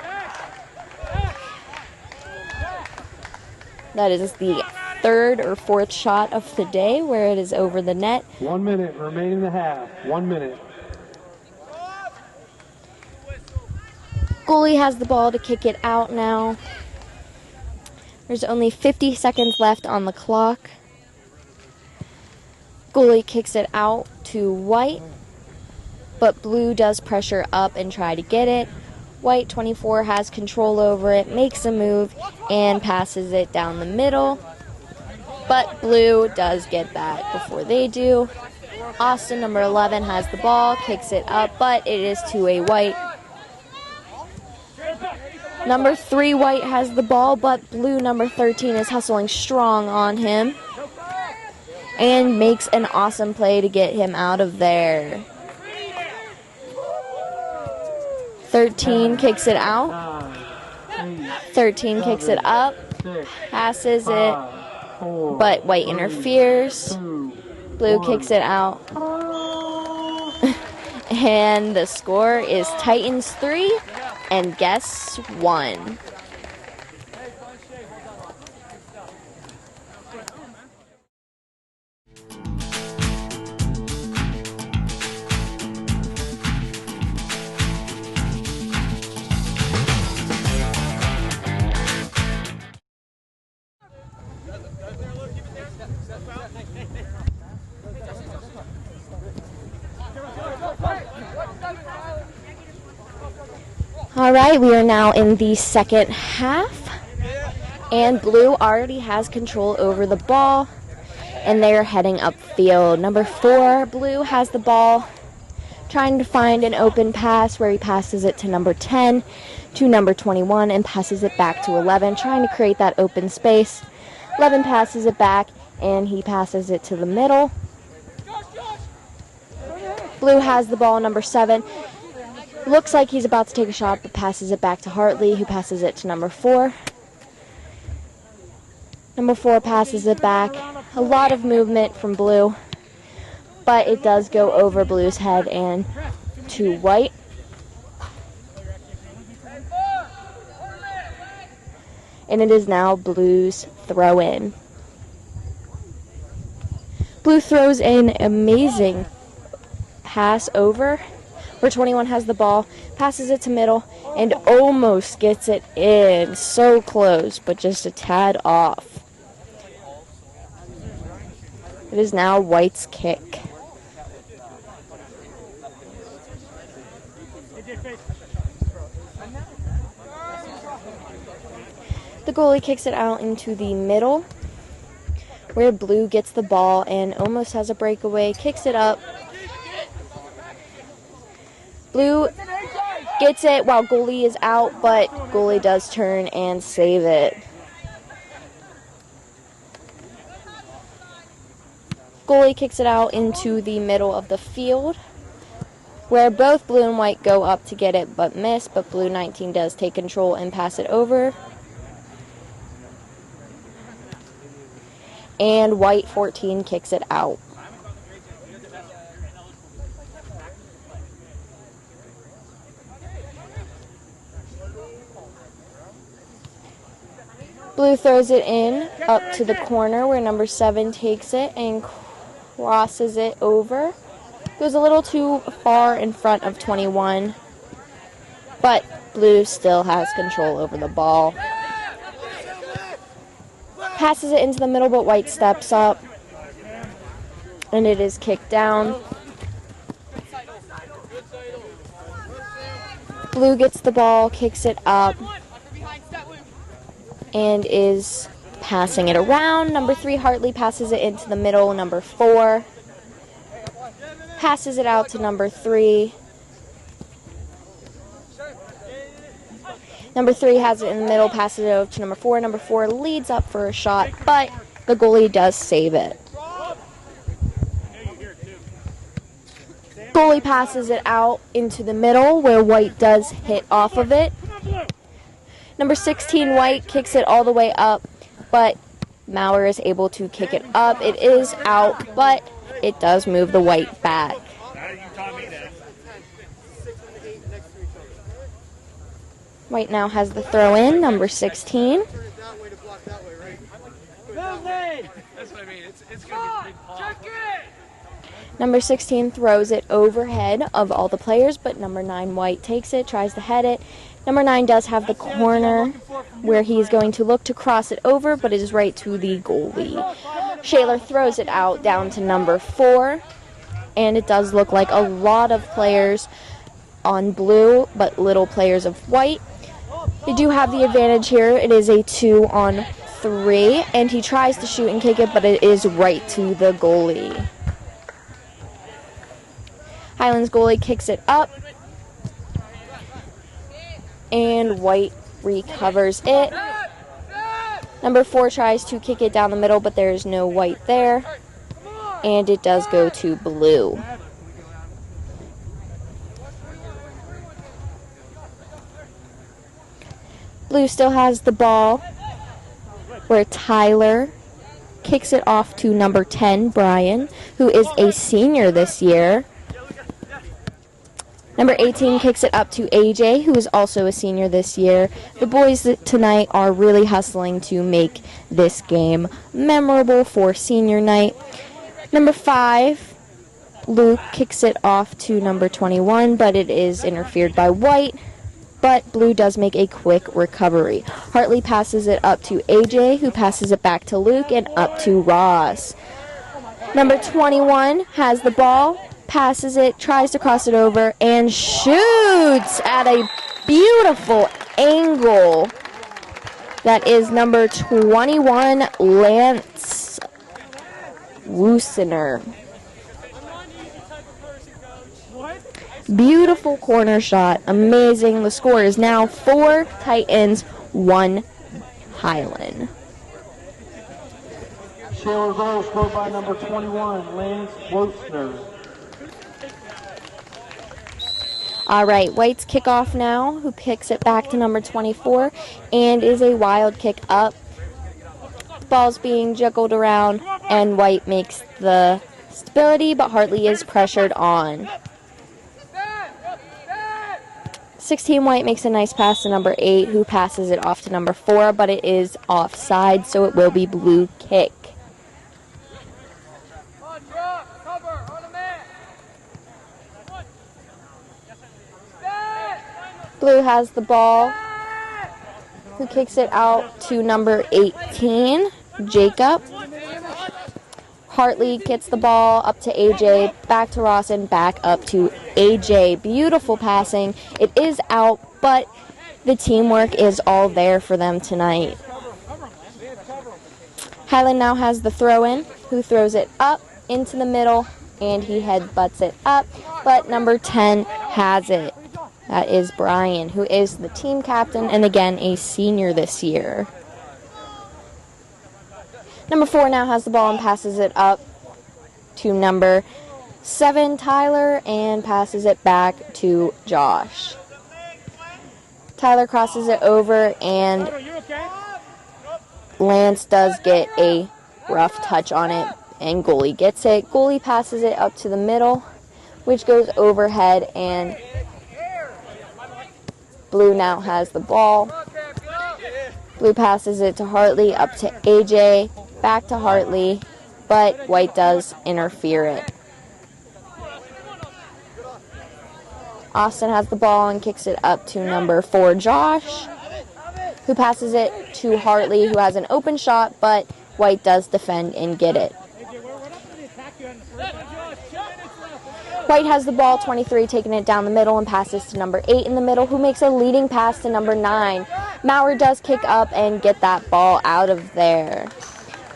That is the 3rd or 4th shot of the day where it is over the net.
1 minute remaining in the half. 1 minute.
Goalie has the ball to kick it out now. There's only 50 seconds left on the clock. Goalie kicks it out to white, but blue does pressure up and try to get it. White 24 has control over it, makes a move, and passes it down the middle. But blue does get that before they do. Austin, number 11, has the ball, kicks it up, but it is to a white. Number 3, white, has the ball, but blue, number 13, is hustling strong on him and makes an awesome play to get him out of there. 13 kicks it out. 13 kicks it up, passes it, but white interferes. Blue kicks it out. And the score is Titans 3 and Guests 1. All right, we are now in the second half, and blue already has control over the ball, and they are heading upfield. Number 4, blue, has the ball, trying to find an open pass where he passes it to number 10, to number 21, and passes it back to 11, trying to create that open space. 11 passes it back, and he passes it to the middle. Blue has the ball, number 7. Looks like he's about to take a shot, but passes it back to Hartley, who passes it to number 4. Number 4 passes it back. A lot of movement from blue, but it does go over blue's head and to white. And it is now blue's throw in. Blue throws an amazing pass over, where 21 has the ball, passes it to middle, and almost gets it in. So close, but just a tad off. It is now white's kick. The goalie kicks it out into the middle, where blue gets the ball and almost has a breakaway, kicks it up. Blue gets it while goalie is out, but goalie does turn and save it. Goalie kicks it out into the middle of the field, where both blue and white go up to get it but miss, but blue 19 does take control and pass it over. And white 14 kicks it out. Blue throws it in up to the corner where number 7 takes it and crosses it over. Goes a little too far in front of 21, but blue still has control over the ball. Passes it into the middle, but white steps up, and it is kicked down. Blue gets the ball, kicks it up, and is passing it around. Number 3, Hartley, passes it into the middle. Number 4 passes it out to number 3. Number 3 has it in the middle, passes it over to number 4. Number 4 leads up for a shot, but the goalie does save it. Goalie passes it out into the middle where white does hit off of it. Number 16, white, kicks it all the way up, but Maurer is able to kick it up. It is out, but it does move the white back. White now has the throw in, number 16.
That's what I mean. It's going to be big ball. Check it!
Number 16 throws it overhead of all the players, but number 9, white, takes it, tries to head it. Number 9 does have the corner where he's going to look to cross it over, but it is right to the goalie. Shaler throws it out down to number 4, and it does look like a lot of players on blue, but little players of white. They do have the advantage here. It is a 2-on-3, and he tries to shoot and kick it, but it is right to the goalie. Highlands goalie kicks it up, and white recovers it. Number 4 tries to kick it down the middle, but there is no white there, and it does go to blue. Blue still has the ball, where Tyler kicks it off to number 10, Brian, who is a senior this year. Number 18 kicks it up to AJ, who is also a senior this year. The boys tonight are really hustling to make this game memorable for senior night. Number 5, Luke, kicks it off to number 21, but it is interfered by white. But blue does make a quick recovery. Hartley passes it up to AJ, who passes it back to Luke and up to Ross. Number 21 has the ball, passes it, tries to cross it over, and shoots at a beautiful angle. That is number 21, Lance Woosener. Beautiful corner shot. Amazing. The score is now 4 Titans, 1 Highland.
Shaler goal scored by number 21, Lance Woosener.
All right, White's kickoff now, who picks it back to number 24, and is a wild kick up. Ball's being juggled around, and White makes the stability, but Hartley is pressured on. 16 White makes a nice pass to number 8, who passes it off to number 4, but it is offside, so it will be blue kick. Blue has the ball, who kicks it out to number 18, Jacob. Hartley gets the ball up to AJ, back to Ross, and back up to AJ. Beautiful passing. It is out, but the teamwork is all there for them tonight. Highland now has the throw-in, who throws it up into the middle, and he headbutts it up, but number 10 has it. That is Brian, who is the team captain and again a senior this year. Number 4 now has the ball and passes it up to number 7, Tyler, and passes it back to Josh. Tyler crosses it over, and Lance does get a rough touch on it, and goalie gets it. Goalie passes it up to the middle, which goes overhead, and Blue now has the ball. Blue passes it to Hartley, up to AJ, back to Hartley, but White does interfere it. Austin has the ball and kicks it up to number 4, Josh, who passes it to Hartley, who has an open shot, but White does defend and get it. White has the ball, 23, taking it down the middle and passes to number 8 in the middle, who makes a leading pass to number 9. Maurer does kick up and get that ball out of there.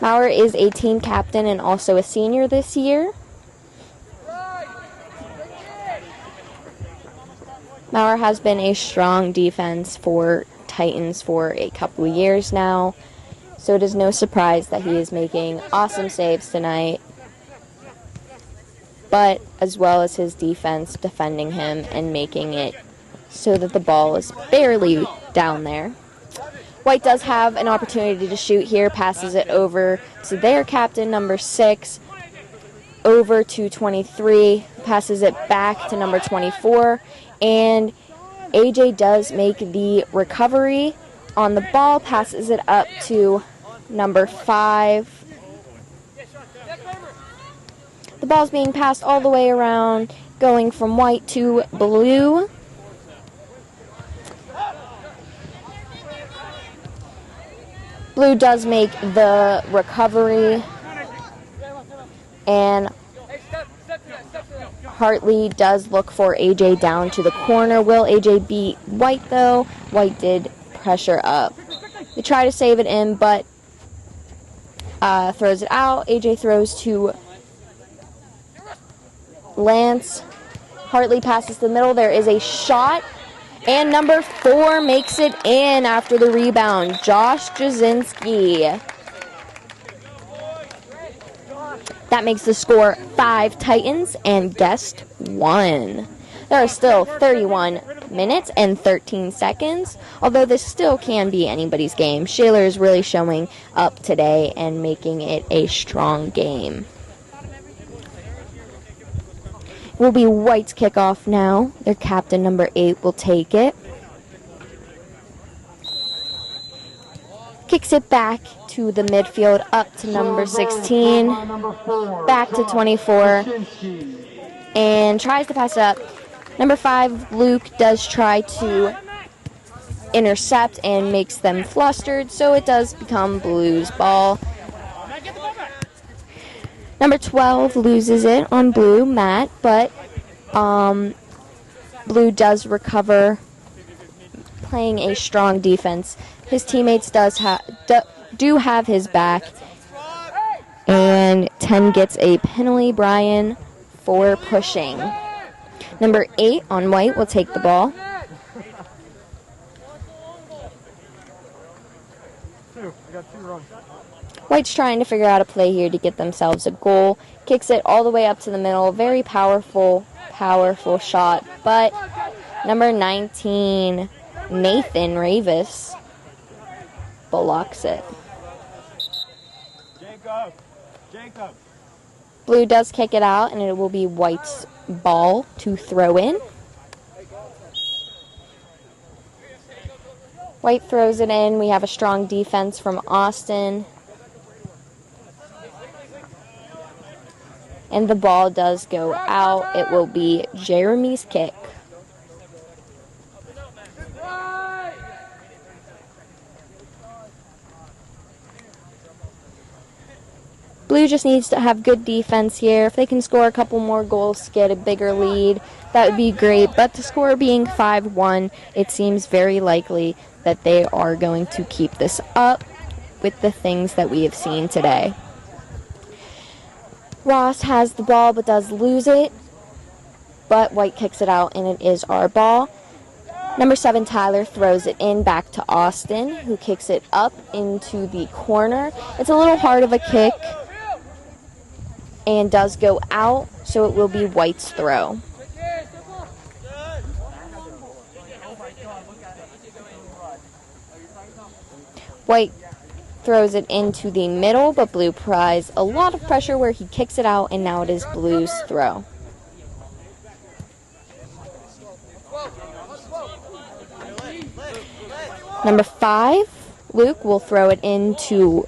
Maurer is a team captain and also a senior this year. Maurer has been a strong defense for Titans for a couple of years now, so it is no surprise that he is making awesome saves tonight, but as well as his defense defending him and making it so that the ball is barely down there. White does have an opportunity to shoot here, passes it over to their captain, number 6, over to 23, passes it back to number 24, and AJ does make the recovery on the ball, passes it up to number 5. The ball's being passed all the way around, going from White to Blue. Blue does make the recovery, and Hartley does look for AJ down to the corner. Will AJ beat White, though? White did pressure up. They try to save it in, but throws it out. AJ throws to Lance. Hartley passes the middle. There is a shot, and number 4 makes it in after the rebound. Josh Jasinski. That makes the score 5 Titans and Guest 1. There are still 31 minutes and 13 seconds, although this still can be anybody's game. Shaler is really showing up today and making it a strong game. It will be White's kickoff now. Their captain, number 8, will take it. Kicks it back to the midfield, up to number 16, back to 24, and tries to pass it up. Number 5, Luke, does try to intercept and makes them flustered, so it does become Blue's ball. Number 12 loses it on Blue, Matt, but Blue does recover, playing a strong defense. His teammates do have his back, and 10 gets a penalty, Brian, for pushing. Number 8 on White will take the ball. White's trying to figure out a play here to get themselves a goal. Kicks it all the way up to the middle. Very powerful shot, but number 19, Nathan Ravis, blocks it. Jacob. Blue does kick it out, and it will be White's ball to throw in. White throws it in. We have a strong defense from Austin. And the ball does go out. It will be Jeremy's kick. Blue just needs to have good defense here. If they can score a couple more goals, get a bigger lead, that would be great. But the score being 5-1, it seems very likely that they are going to keep this up with the things that we have seen today. Ross has the ball but does lose it. But White kicks it out, and it is our ball. Number 7, Tyler, throws it in back to Austin, who kicks it up into the corner. It's a little hard of a kick and does go out, so it will be White's throw. White throws it into the middle, but Blue applies a lot of pressure where he kicks it out, and now it is Blue's throw. Number 5, Luke will throw it into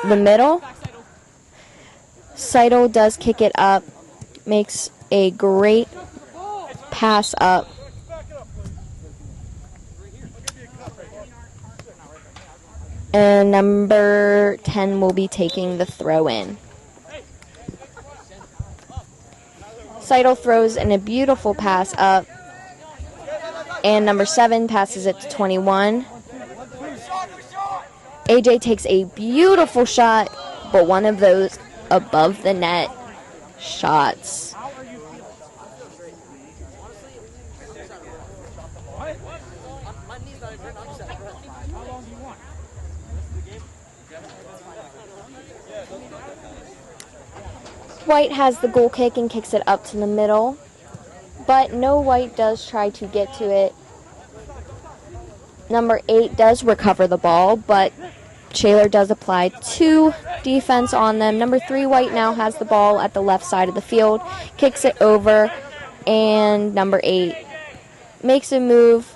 the middle. Seidel does kick it up, makes a great pass up. And number 10 will be taking the throw in. Seidel throws in a beautiful pass up. And number 7 passes it to 21. AJ takes a beautiful shot, but one of those above the net shots. White has the goal kick and kicks it up to the middle, but no White does try to get to it. Number 8 does recover the ball, but Shaler does apply 2 defense on them. Number 3, White now has the ball at the left side of the field, kicks it over, and number 8 makes a move.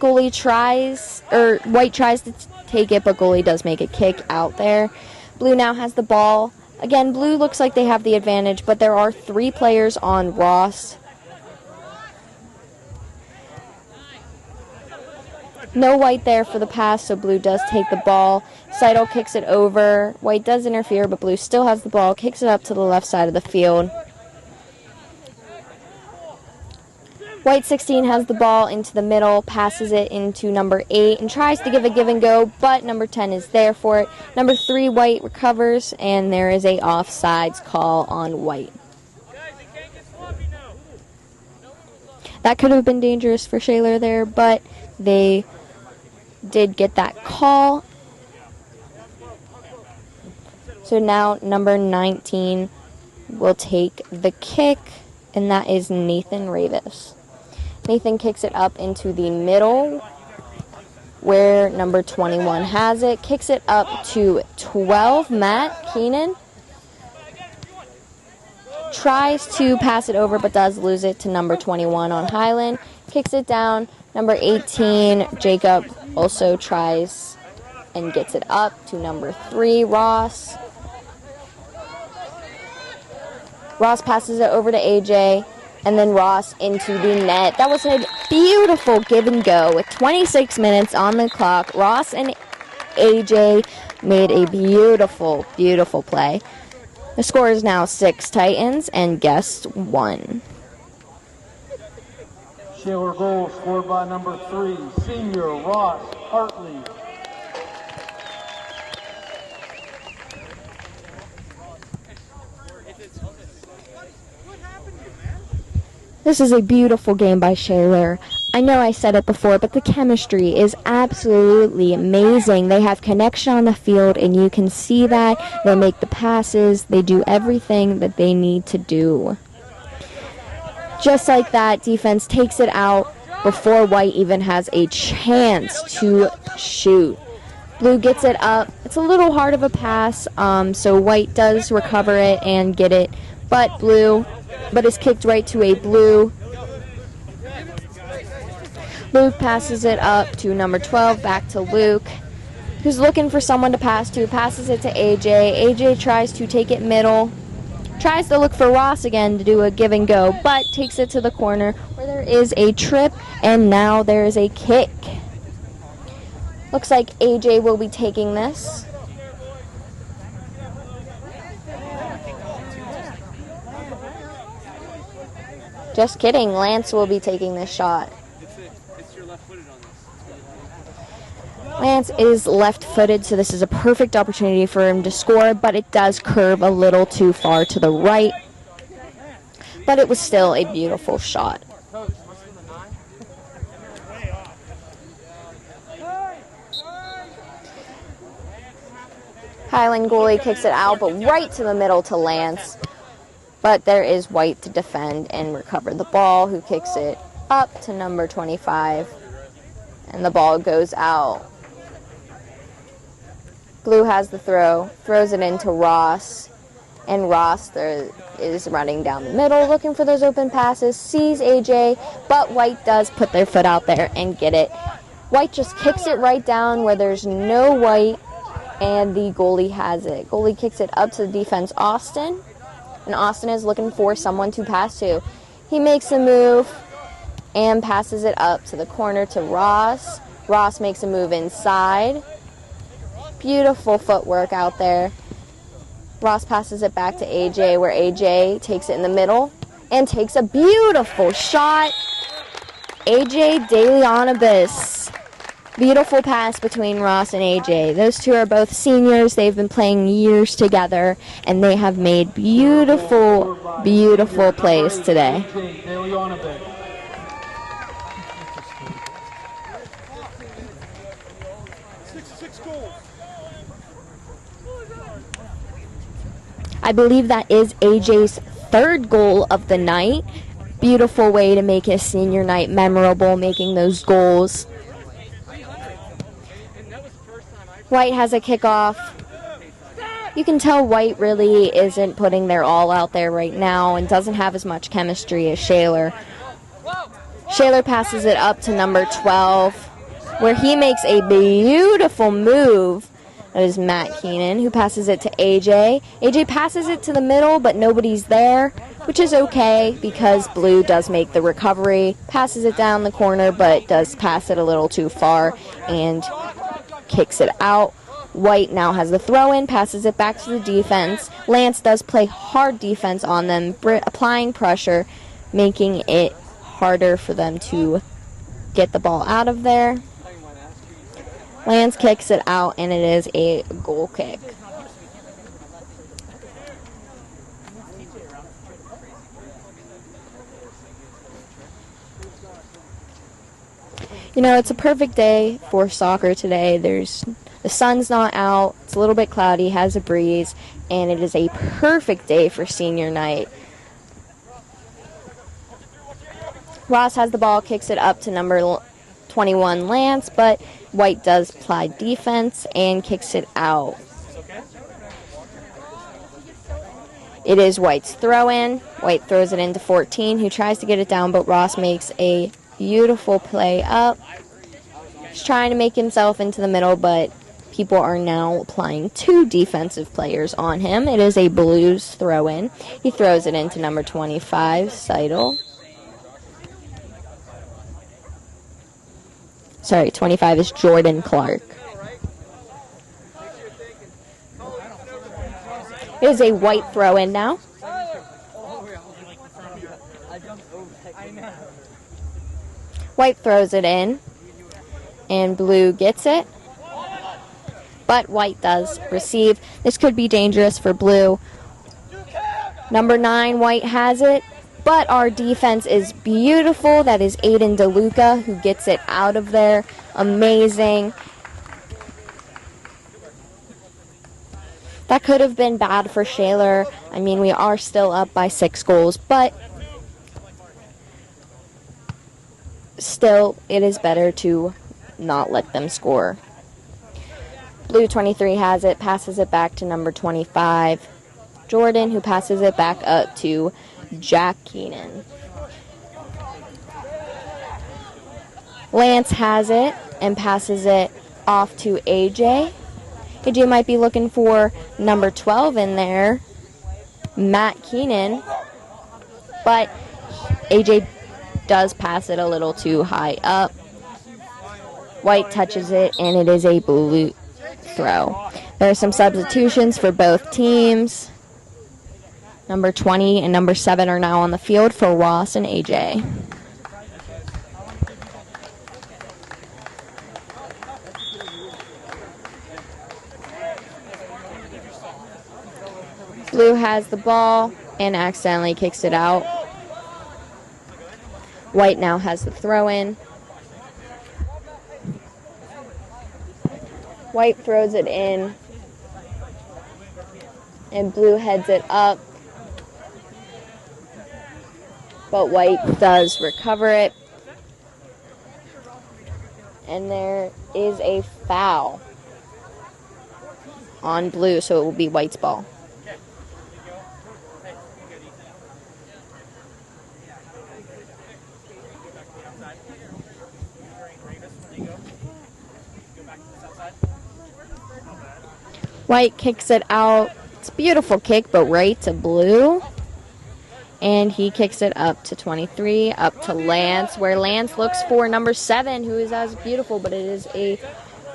White tries to take it, but goalie does make a kick out there. Blue now has the ball. Again, Blue looks like they have the advantage, but there are 3 players on Ross. No White there for the pass, so Blue does take the ball. Seidel kicks it over. White does interfere, but Blue still has the ball, kicks it up to the left side of the field. White 16 has the ball into the middle, passes it into number 8, and tries to give a give and go, but number 10 is there for it. Number 3, White recovers, and there is a offsides call on White. That could have been dangerous for Shaler there, but they did get that call. So now number 19 will take the kick, and that is Nathan Ravis. Nathan kicks it up into the middle where number 21 has it. Kicks it up to 12. Matt Keenan tries to pass it over but does lose it to number 21 on Highland. Kicks it down. Number 18, Jacob, also tries and gets it up to number 3, Ross. Ross passes it over to AJ. And then Ross into the net. That was a beautiful give and go with 26 minutes on the clock. Ross and AJ made a beautiful, beautiful play. The score is now 6 Titans and Guests 1.
Shaler goal scored by number 3, senior Ross Hartley.
This is a beautiful game by Shaler. I know I said it before, but the chemistry is absolutely amazing. They have connection on the field, and you can see that. They make the passes. They do everything that they need to do. Just like that, defense takes it out before White even has a chance to shoot. Blue gets it up. It's a little hard of a pass, so White does recover it and get it, but it's kicked right to a Blue. Luke passes it up to number 12, back to Luke, who's looking for someone to pass to, passes it to AJ. AJ tries to take it middle, tries to look for Ross again to do a give and go, but takes it to the corner where there is a trip, and now there is a kick. Looks like AJ will be taking this. Just kidding, Lance will be taking this shot. Lance is left-footed, so this is a perfect opportunity for him to score, but it does curve a little too far to the right. But it was still a beautiful shot. Highland goalie kicks it out, but right to the middle to Lance. But there is White to defend and recover the ball, who kicks it up to number 25. And the ball goes out. Blue has the throw, throws it into Ross. And Ross there is running down the middle looking for those open passes, sees AJ, but White does put their foot out there and get it. White just kicks it right down where there's no White, and the goalie has it. Goalie kicks it up to the defense, Austin, and Austin is looking for someone to pass to. He makes a move and passes it up to the corner to Ross. Ross makes a move inside. Beautiful footwork out there. Ross passes it back to AJ, where AJ takes it in the middle and takes a beautiful shot. AJ DeLeonibus. Beautiful pass between Ross and AJ. Those two are both seniors. They've been playing years together, and they have made beautiful, beautiful plays today. I believe that is AJ's third goal of the night. Beautiful way to make his senior night memorable, making those goals. White has a kickoff. You can tell White really isn't putting their all out there right now and doesn't have as much chemistry as Shaler. Shaler passes it up to number 12, where he makes a beautiful move. That is Matt Keenan, who passes it to AJ. AJ passes it to the middle, but nobody's there, which is okay because Blue does make the recovery, passes it down the corner, but does pass it a little too far and kicks it out. White now has the throw-in, passes it back to the defense. Lance does play hard defense on them, applying pressure, making it harder for them to get the ball out of there. Lance kicks it out, and it is a goal kick. You know, it's a perfect day for soccer today. The sun's not out, it's a little bit cloudy, has a breeze, and it is a perfect day for senior night. Ross has the ball, kicks it up to number 21 Lance, but White does apply defense and kicks it out. It is White's throw-in. White throws it into 14, who tries to get it down, but Ross makes a beautiful play up. He's trying to make himself into the middle, but people are now applying two defensive players on him. It is a Blues throw-in. He throws it into number 25, Seidel. Sorry, 25 is Jordan Clark. It is a White throw-in now. White throws it in, and Blue gets it. But White does receive. This could be dangerous for Blue. Number 9, White has it. But our defense is beautiful. That is Aiden DeLuca who gets it out of there. Amazing. That could have been bad for Shaler. I mean, we are still up by 6 goals, but still, it is better to not let them score. Blue 23 has it, passes it back to number 25, Jordan, who passes it back up to Jack Keenan. Lance has it and passes it off to AJ. AJ might be looking for number 12 in there, Matt Keenan, but AJ does pass it a little too high up. White touches it, and it is a Blue throw. There are some substitutions for both teams. Number 20 and number 7 are now on the field for Ross and AJ. Blue has the ball and accidentally kicks it out. White now has the throw-in. White throws it in and blue heads it up. But white does recover it. And there is a foul on blue, so it will be white's ball. White kicks it out. It's a beautiful kick, but right to blue. And he kicks it up to 23, up to Lance, where Lance looks for number 7, who is as beautiful, but it is a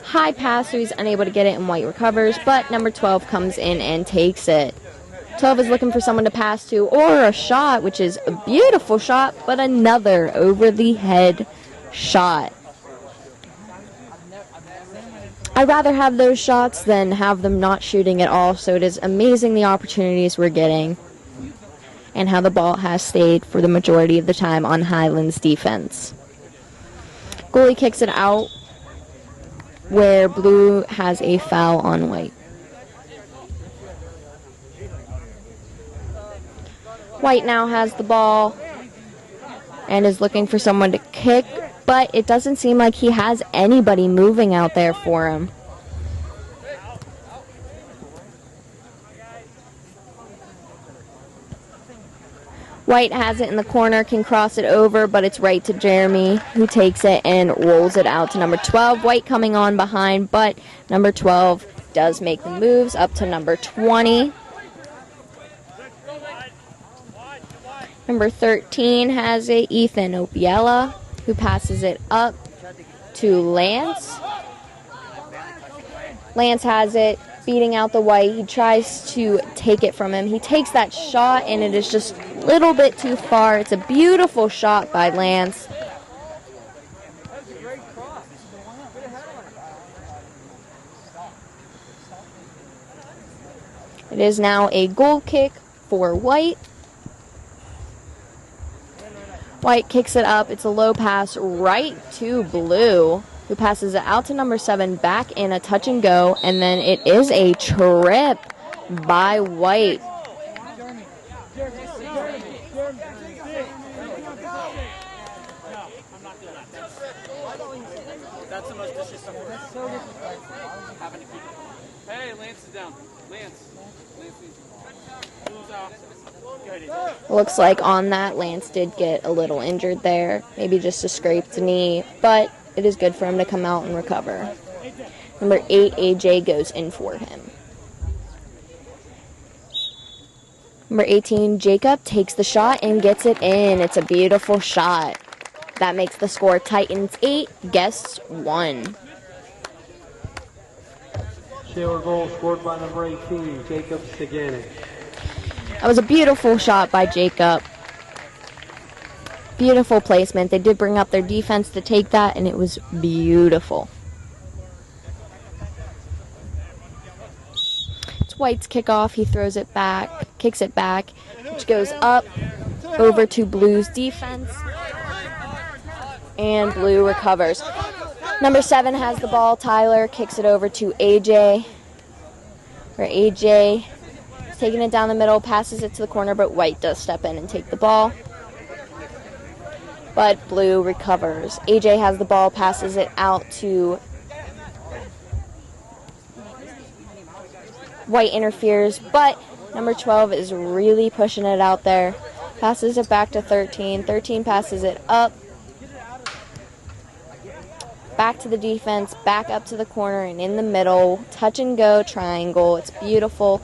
high pass, so he's unable to get it, and white recovers. But number 12 comes in and takes it. 12 is looking for someone to pass to, or a shot, which is a beautiful shot, but another over-the-head shot. I'd rather have those shots than have them not shooting at all, so it is amazing the opportunities we're getting and how the ball has stayed for the majority of the time on Highlands defense. Goalie kicks it out where blue has a foul on white. White now has the ball and is looking for someone to kick, but it doesn't seem like he has anybody moving out there for him. White has it in the corner, can cross it over, but it's right to Jeremy, who takes it and rolls it out to number 12. White coming on behind, but number 12 does make the moves up to number 20. Number 13 has a Ethan Opiella, who passes it up to Lance. Lance has it, beating out the white. He tries to take it from him. He takes that shot, and it is just a little bit too far. It's a beautiful shot by Lance. It is now a goal kick for white. White kicks it up. It's a low pass right to blue, who passes it out to number 7, back in a touch and go, and then it is a trip by white.
Hey, Lance is down. Lance.
Looks like on that, Lance did get a little injured there, maybe just a scraped knee, but it is good for him to come out and recover. Number 8, AJ, goes in for him. Number 18, Jacob, takes the shot and gets it in. It's a beautiful shot. That makes the score Titans 8, Guests 1.
Shaler goal scored by number 18, Jacob Seidel.
That was a beautiful shot by Jacob. Beautiful placement. They did bring up their defense to take that, and it was beautiful. It's White's kickoff. He throws it back, kicks it back, which goes up over to Blue's defense, and Blue recovers. Number 7 has the ball. Tyler kicks it over to AJ, where AJ is taking it down the middle, passes it to the corner, but White does step in and take the ball. But Blue recovers. AJ has the ball, passes it out to White, interferes, but number 12 is really pushing it out there. Passes it back to 13. 13 passes it up. Back to the defense, back up to the corner, and in the middle, touch and go triangle. It's beautiful.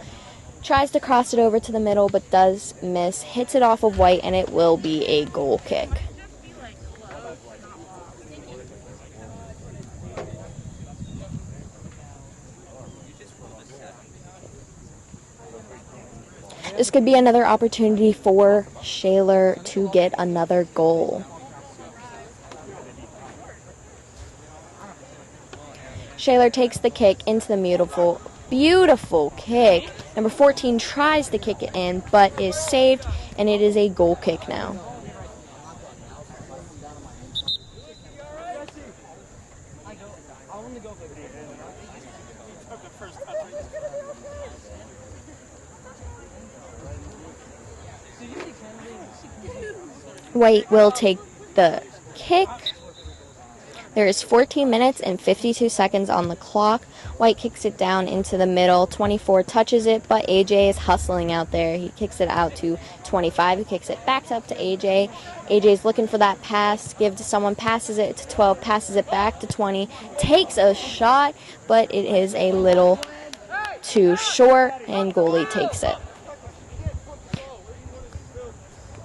Tries to cross it over to the middle, but does miss. Hits it off of White, and it will be a goal kick. This could be another opportunity for Shaler to get another goal. Shaler takes the kick into the beautiful kick. Number 14 tries to kick it in, but is saved, and it is a goal kick now. White will take the kick. There is 14 minutes and 52 seconds on the clock. White kicks it down into the middle. 24 touches it, but AJ is hustling out there. He kicks it out to 25. He kicks it back up to AJ. AJ's looking for that pass. Give to someone. Passes it to 12. Passes it back to 20. Takes a shot, but it is a little too short, and goalie takes it.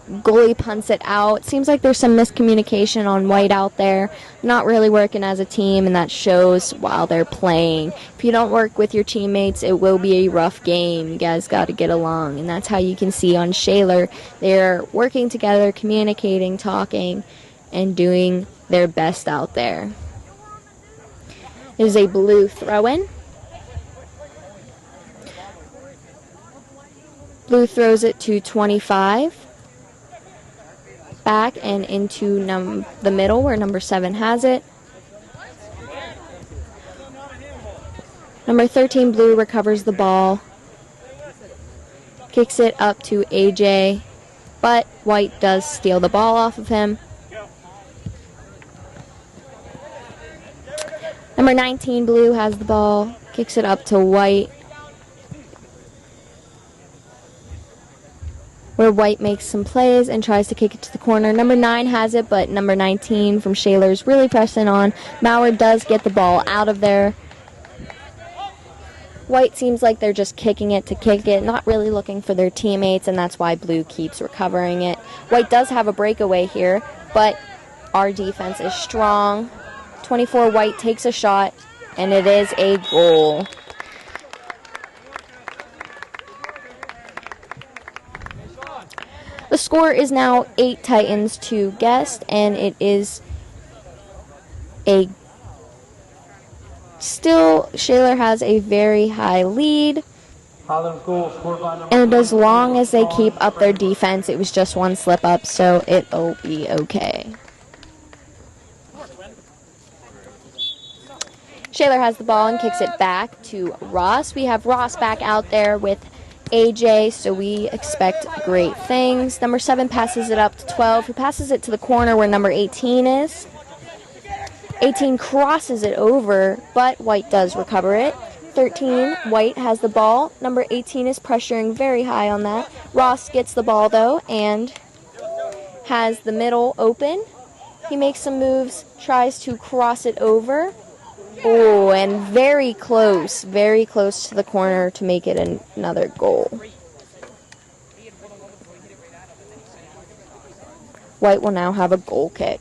Goalie punts it out. Seems like there's some miscommunication on White out there. Not really working as a team, and that shows while they're playing. If you don't work with your teammates, it will be a rough game. You guys got to get along, and that's how you can see on Shaler. They're working together, communicating, talking, and doing their best out there. It is a blue throw-in. Blue throws it to 25. Back and into the middle where number 7 has it. Number 13, Blue, recovers the ball. Kicks it up to AJ, but White does steal the ball off of him. Number 19, Blue, has the ball. Kicks it up to White, where White makes some plays and tries to kick it to the corner. Number 9 has it, but number 19 from Shaler is really pressing on. Maurer does get the ball out of there. White seems like they're just kicking it to kick it, not really looking for their teammates, and that's why Blue keeps recovering it. White does have a breakaway here, but our defense is strong. 24, White takes a shot, and it is a goal. The score is now 8 Titans to Guest, and it is still Shaler has a very high lead. And as long as they keep up their defense, it was just one slip up, so it'll be okay. Shaler has the ball and kicks it back to Ross. We have Ross back out there with AJ, so we expect great things. Number 7 passes it up to 12, who passes it to the corner where number 18 is. 18 crosses it over, but White does recover it. 13, White has the ball. Number 18 is pressuring very high on that. Ross gets the ball, though, and has the middle open. He makes some moves, tries to cross it over. Oh, and very close to the corner to make it another goal. White will now have a goal kick.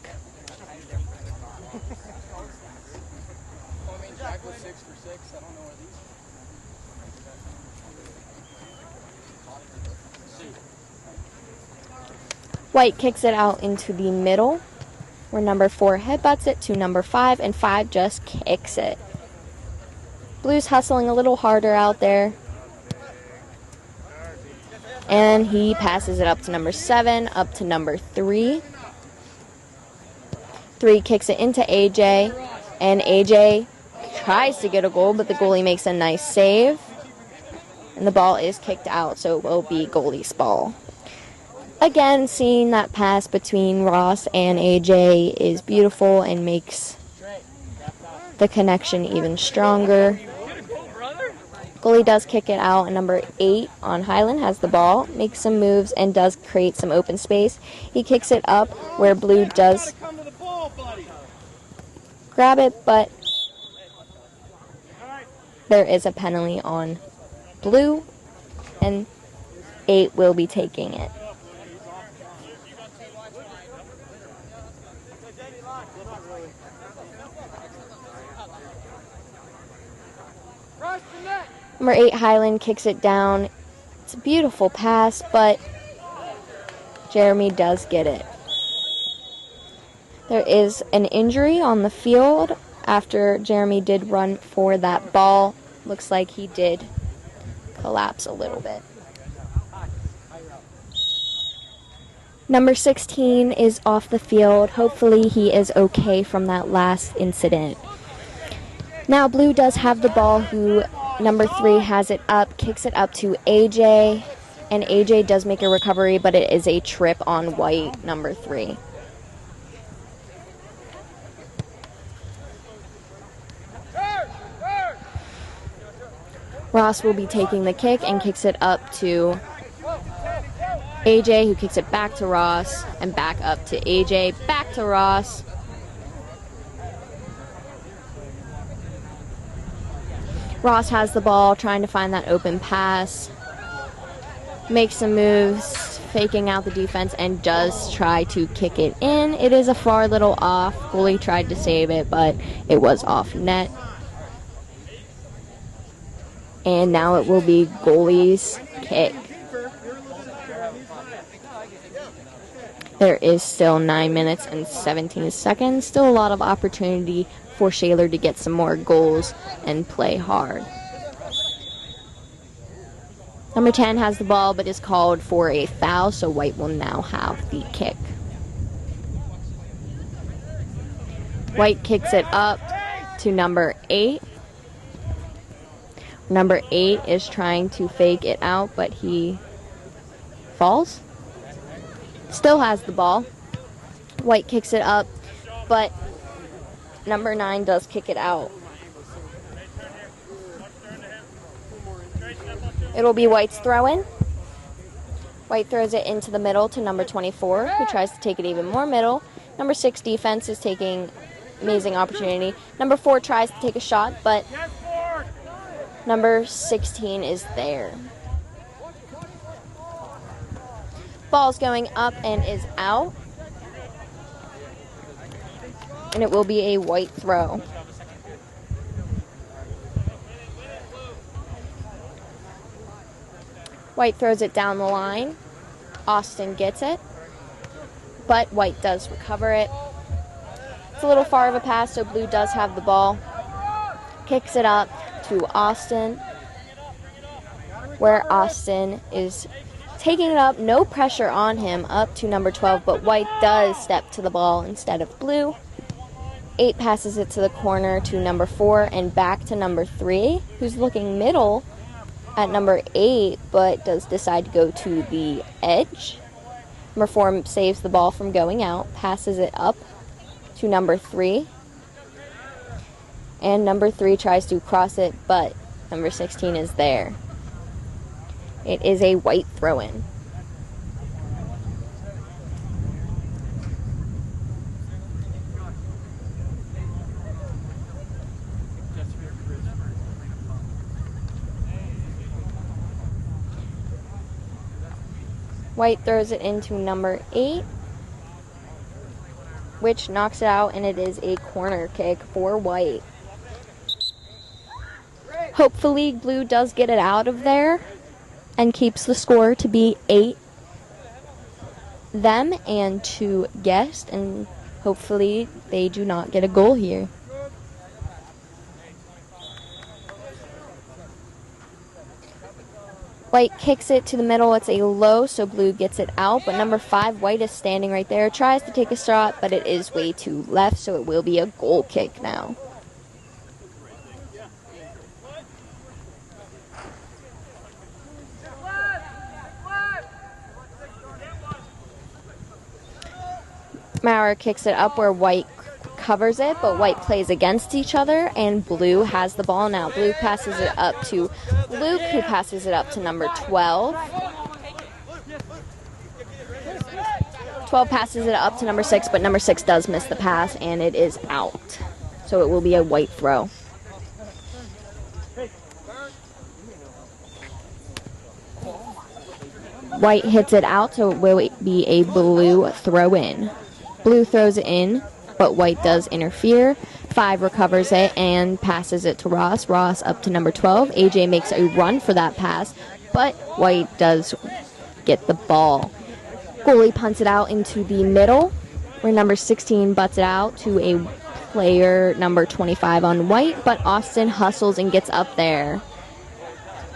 White kicks it out into the middle, where number 4 headbutts it to number 5, and 5 just kicks it. Blue's hustling a little harder out there. And he passes it up to number 7, up to number 3. 3 kicks it into AJ, and AJ tries to get a goal, but the goalie makes a nice save. And the ball is kicked out, so it will be goalie's ball. Again, seeing that pass between Ross and AJ is beautiful and makes the connection even stronger. Goalie does kick it out, and number 8 on Highland has the ball, makes some moves, and does create some open space. He kicks it up where Blue does grab it, but there is a penalty on Blue, and 8 will be taking it. Number 8, Highland, kicks it down. It's a beautiful pass, but Jeremy does get it. There is an injury on the field after Jeremy did run for that ball. Looks like he did collapse a little bit. Number 16 is off the field. Hopefully he is okay from that last incident. Now Blue does have the ball, who number 3 has it up, kicks it up to AJ. And AJ does make a recovery, but it is a trip on White, number 3. Ross will be taking the kick and kicks it up to AJ, who kicks it back to Ross, and back up to AJ, back to Ross. Ross has the ball, trying to find that open pass. Makes some moves, faking out the defense, and does try to kick it in. It is a far little off. Goalie tried to save it, but it was off net. And now it will be goalie's kick. There is still 9 minutes and 17 seconds. Still a lot of opportunity for Shaler to get some more goals and play hard. Number 10 has the ball but is called for a foul, so White will now have the kick. White kicks it up to number 8. Number 8 is trying to fake it out, but he falls. Still has the ball. White kicks it up, but number 9 does kick it out. It'll be White's throw-in. White throws it into the middle to number 24, who tries to take it even more middle. Number 6 defense is taking amazing opportunity. Number 4 tries to take a shot, but number 16 is there. Ball's going up and is out. And it will be a White throw. White throws it down the line. Austin gets it, but White does recover it. It's a little far of a pass, so Blue does have the ball. Kicks it up to Austin, where Austin is taking it up, no pressure on him, up to number 12, but White does step to the ball instead of Blue. 8 passes it to the corner to number 4 and back to number 3, who's looking middle at number 8, but does decide to go to the edge. Number 4 saves the ball from going out, passes it up to number 3, and number 3 tries to cross it, but number 16 is there. It is a White throw-in. White throws it into number 8, which knocks it out, and it is a corner kick for White. Hopefully Blue does get it out of there and keeps the score to be 8 them and 2 guests, and hopefully they do not get a goal here. White kicks it to the middle. It's a low, so Blue gets it out, but number 5, White, is standing right there, tries to take a shot, but it is way too left, so it will be a goal kick now. Maurer kicks it up where White covers it, but White plays against each other, and Blue has the ball now. Blue passes it up to Luke, who passes it up to number 12. 12 passes it up to number 6, but number 6 does miss the pass, and it is out. So it will be a White throw. White hits it out, so it will be a Blue throw-in. Blue throws it in, but White does interfere. 5 recovers it and passes it to Ross. Ross up to number 12. AJ makes a run for that pass, but White does get the ball. Goalie punts it out into the middle, where number 16 butts it out to a player number 25 on White, but Austin hustles and gets up there.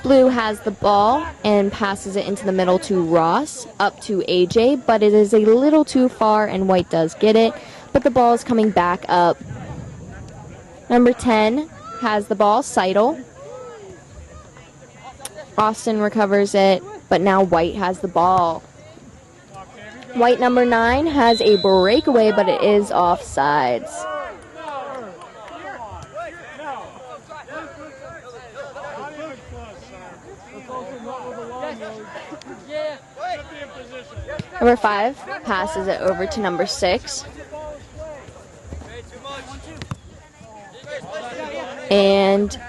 Blue has the ball and passes it into the middle to Ross, up to AJ, but it is a little too far, and White does get it, but the ball is coming back up. Number 10 has the ball, Seidel. Austin recovers it, but now White has the ball. White number 9 has a breakaway, but it is offsides. Number 5 passes it over to number 6. And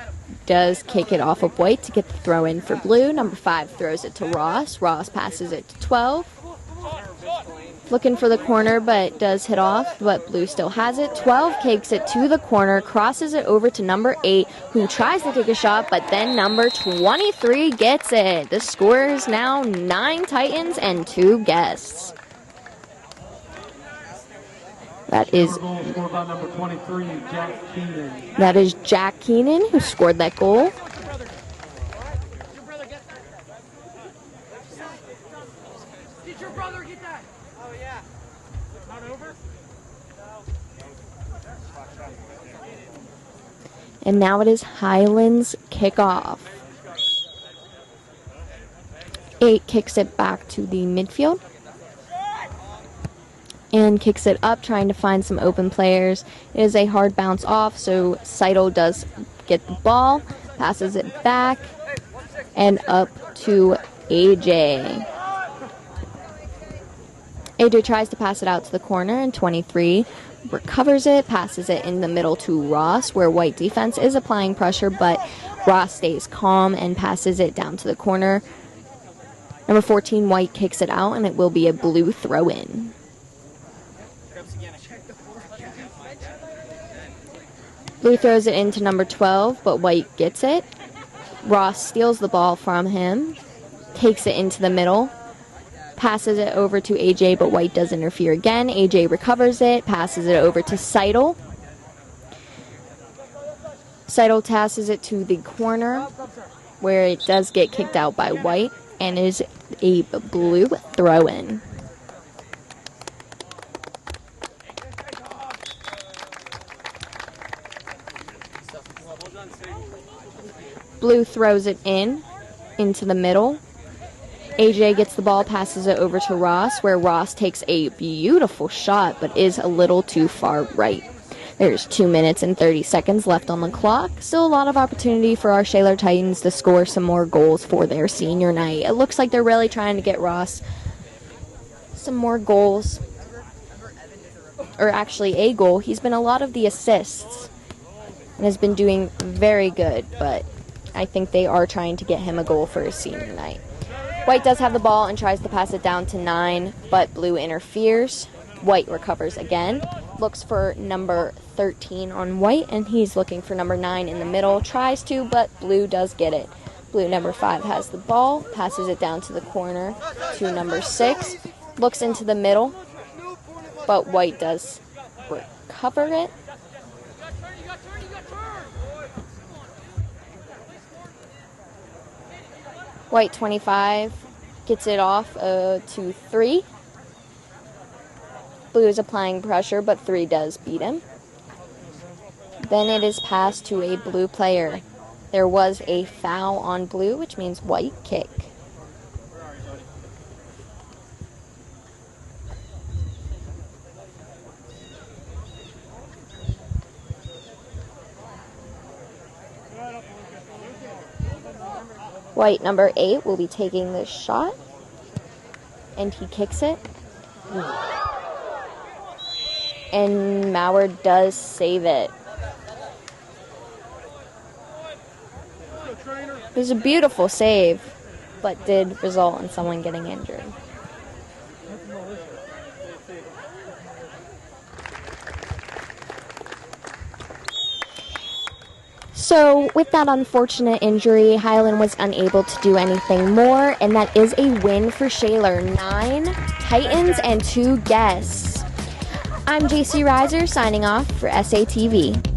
does kick it off of White to get the throw in for Blue. Number 5 throws it to Ross. Ross passes it to 12. Looking for the corner, but does hit off, but Blue still has it. 12 kicks it to the corner, crosses it over to number 8, who tries to take a shot, but then number 23 gets it. The score is now 9 Titans and 2 guests. That is
number 23, Jack Keenan.
That is Jack Keenan who scored that goal.
Did your brother get that? Oh, yeah. Not over?
And now it is Highlands Kickoff. 8 kicks it back to the midfield. And kicks it up, trying to find some open players. It is a hard bounce off, so Seidel does get the ball, passes it back, and up to AJ. AJ tries to pass it out to the corner, and 23 recovers it, passes it in the middle to Ross, where White defense is applying pressure, but Ross stays calm and passes it down to the corner. Number 14, White kicks it out, and it will be a Blue throw-in. Blue throws it into number 12, but White gets it. Ross steals the ball from him, takes it into the middle, passes it over to AJ, but White does interfere again. AJ recovers it, passes it over to Seidel. Seidel passes it to the corner, where it does get kicked out by White, and is a Blue throw-in. Blue throws it into the middle. AJ gets the ball, passes it over to Ross, where Ross takes a beautiful shot, but is a little too far right. There's 2 minutes and 30 seconds left on the clock. Still a lot of opportunity for our Shaler Titans to score some more goals for their senior night. It looks like they're really trying to get Ross some more goals. Or actually a goal. He's been a lot of the assists and has been doing very good, but I think they are trying to get him a goal for his senior night. White does have the ball and tries to pass it down to 9, but Blue interferes. White recovers again, looks for number 13 on White, and he's looking for number 9 in the middle. Tries to, but Blue does get it. Blue number 5 has the ball, passes it down to the corner to number 6, looks into the middle, but White does recover it. White 25 gets it off to 3. Blue is applying pressure, but 3 does beat him. Then it is passed to a Blue player. There was a foul on Blue, which means White kick. White number 8 will be taking this shot, and he kicks it. And Mauer does save it. It was a beautiful save, but did result in someone getting injured. So, with that unfortunate injury, Highland was unable to do anything more, and that is a win for Shaler. 9 Titans and 2 guests. I'm JC Reiser signing off for SATV.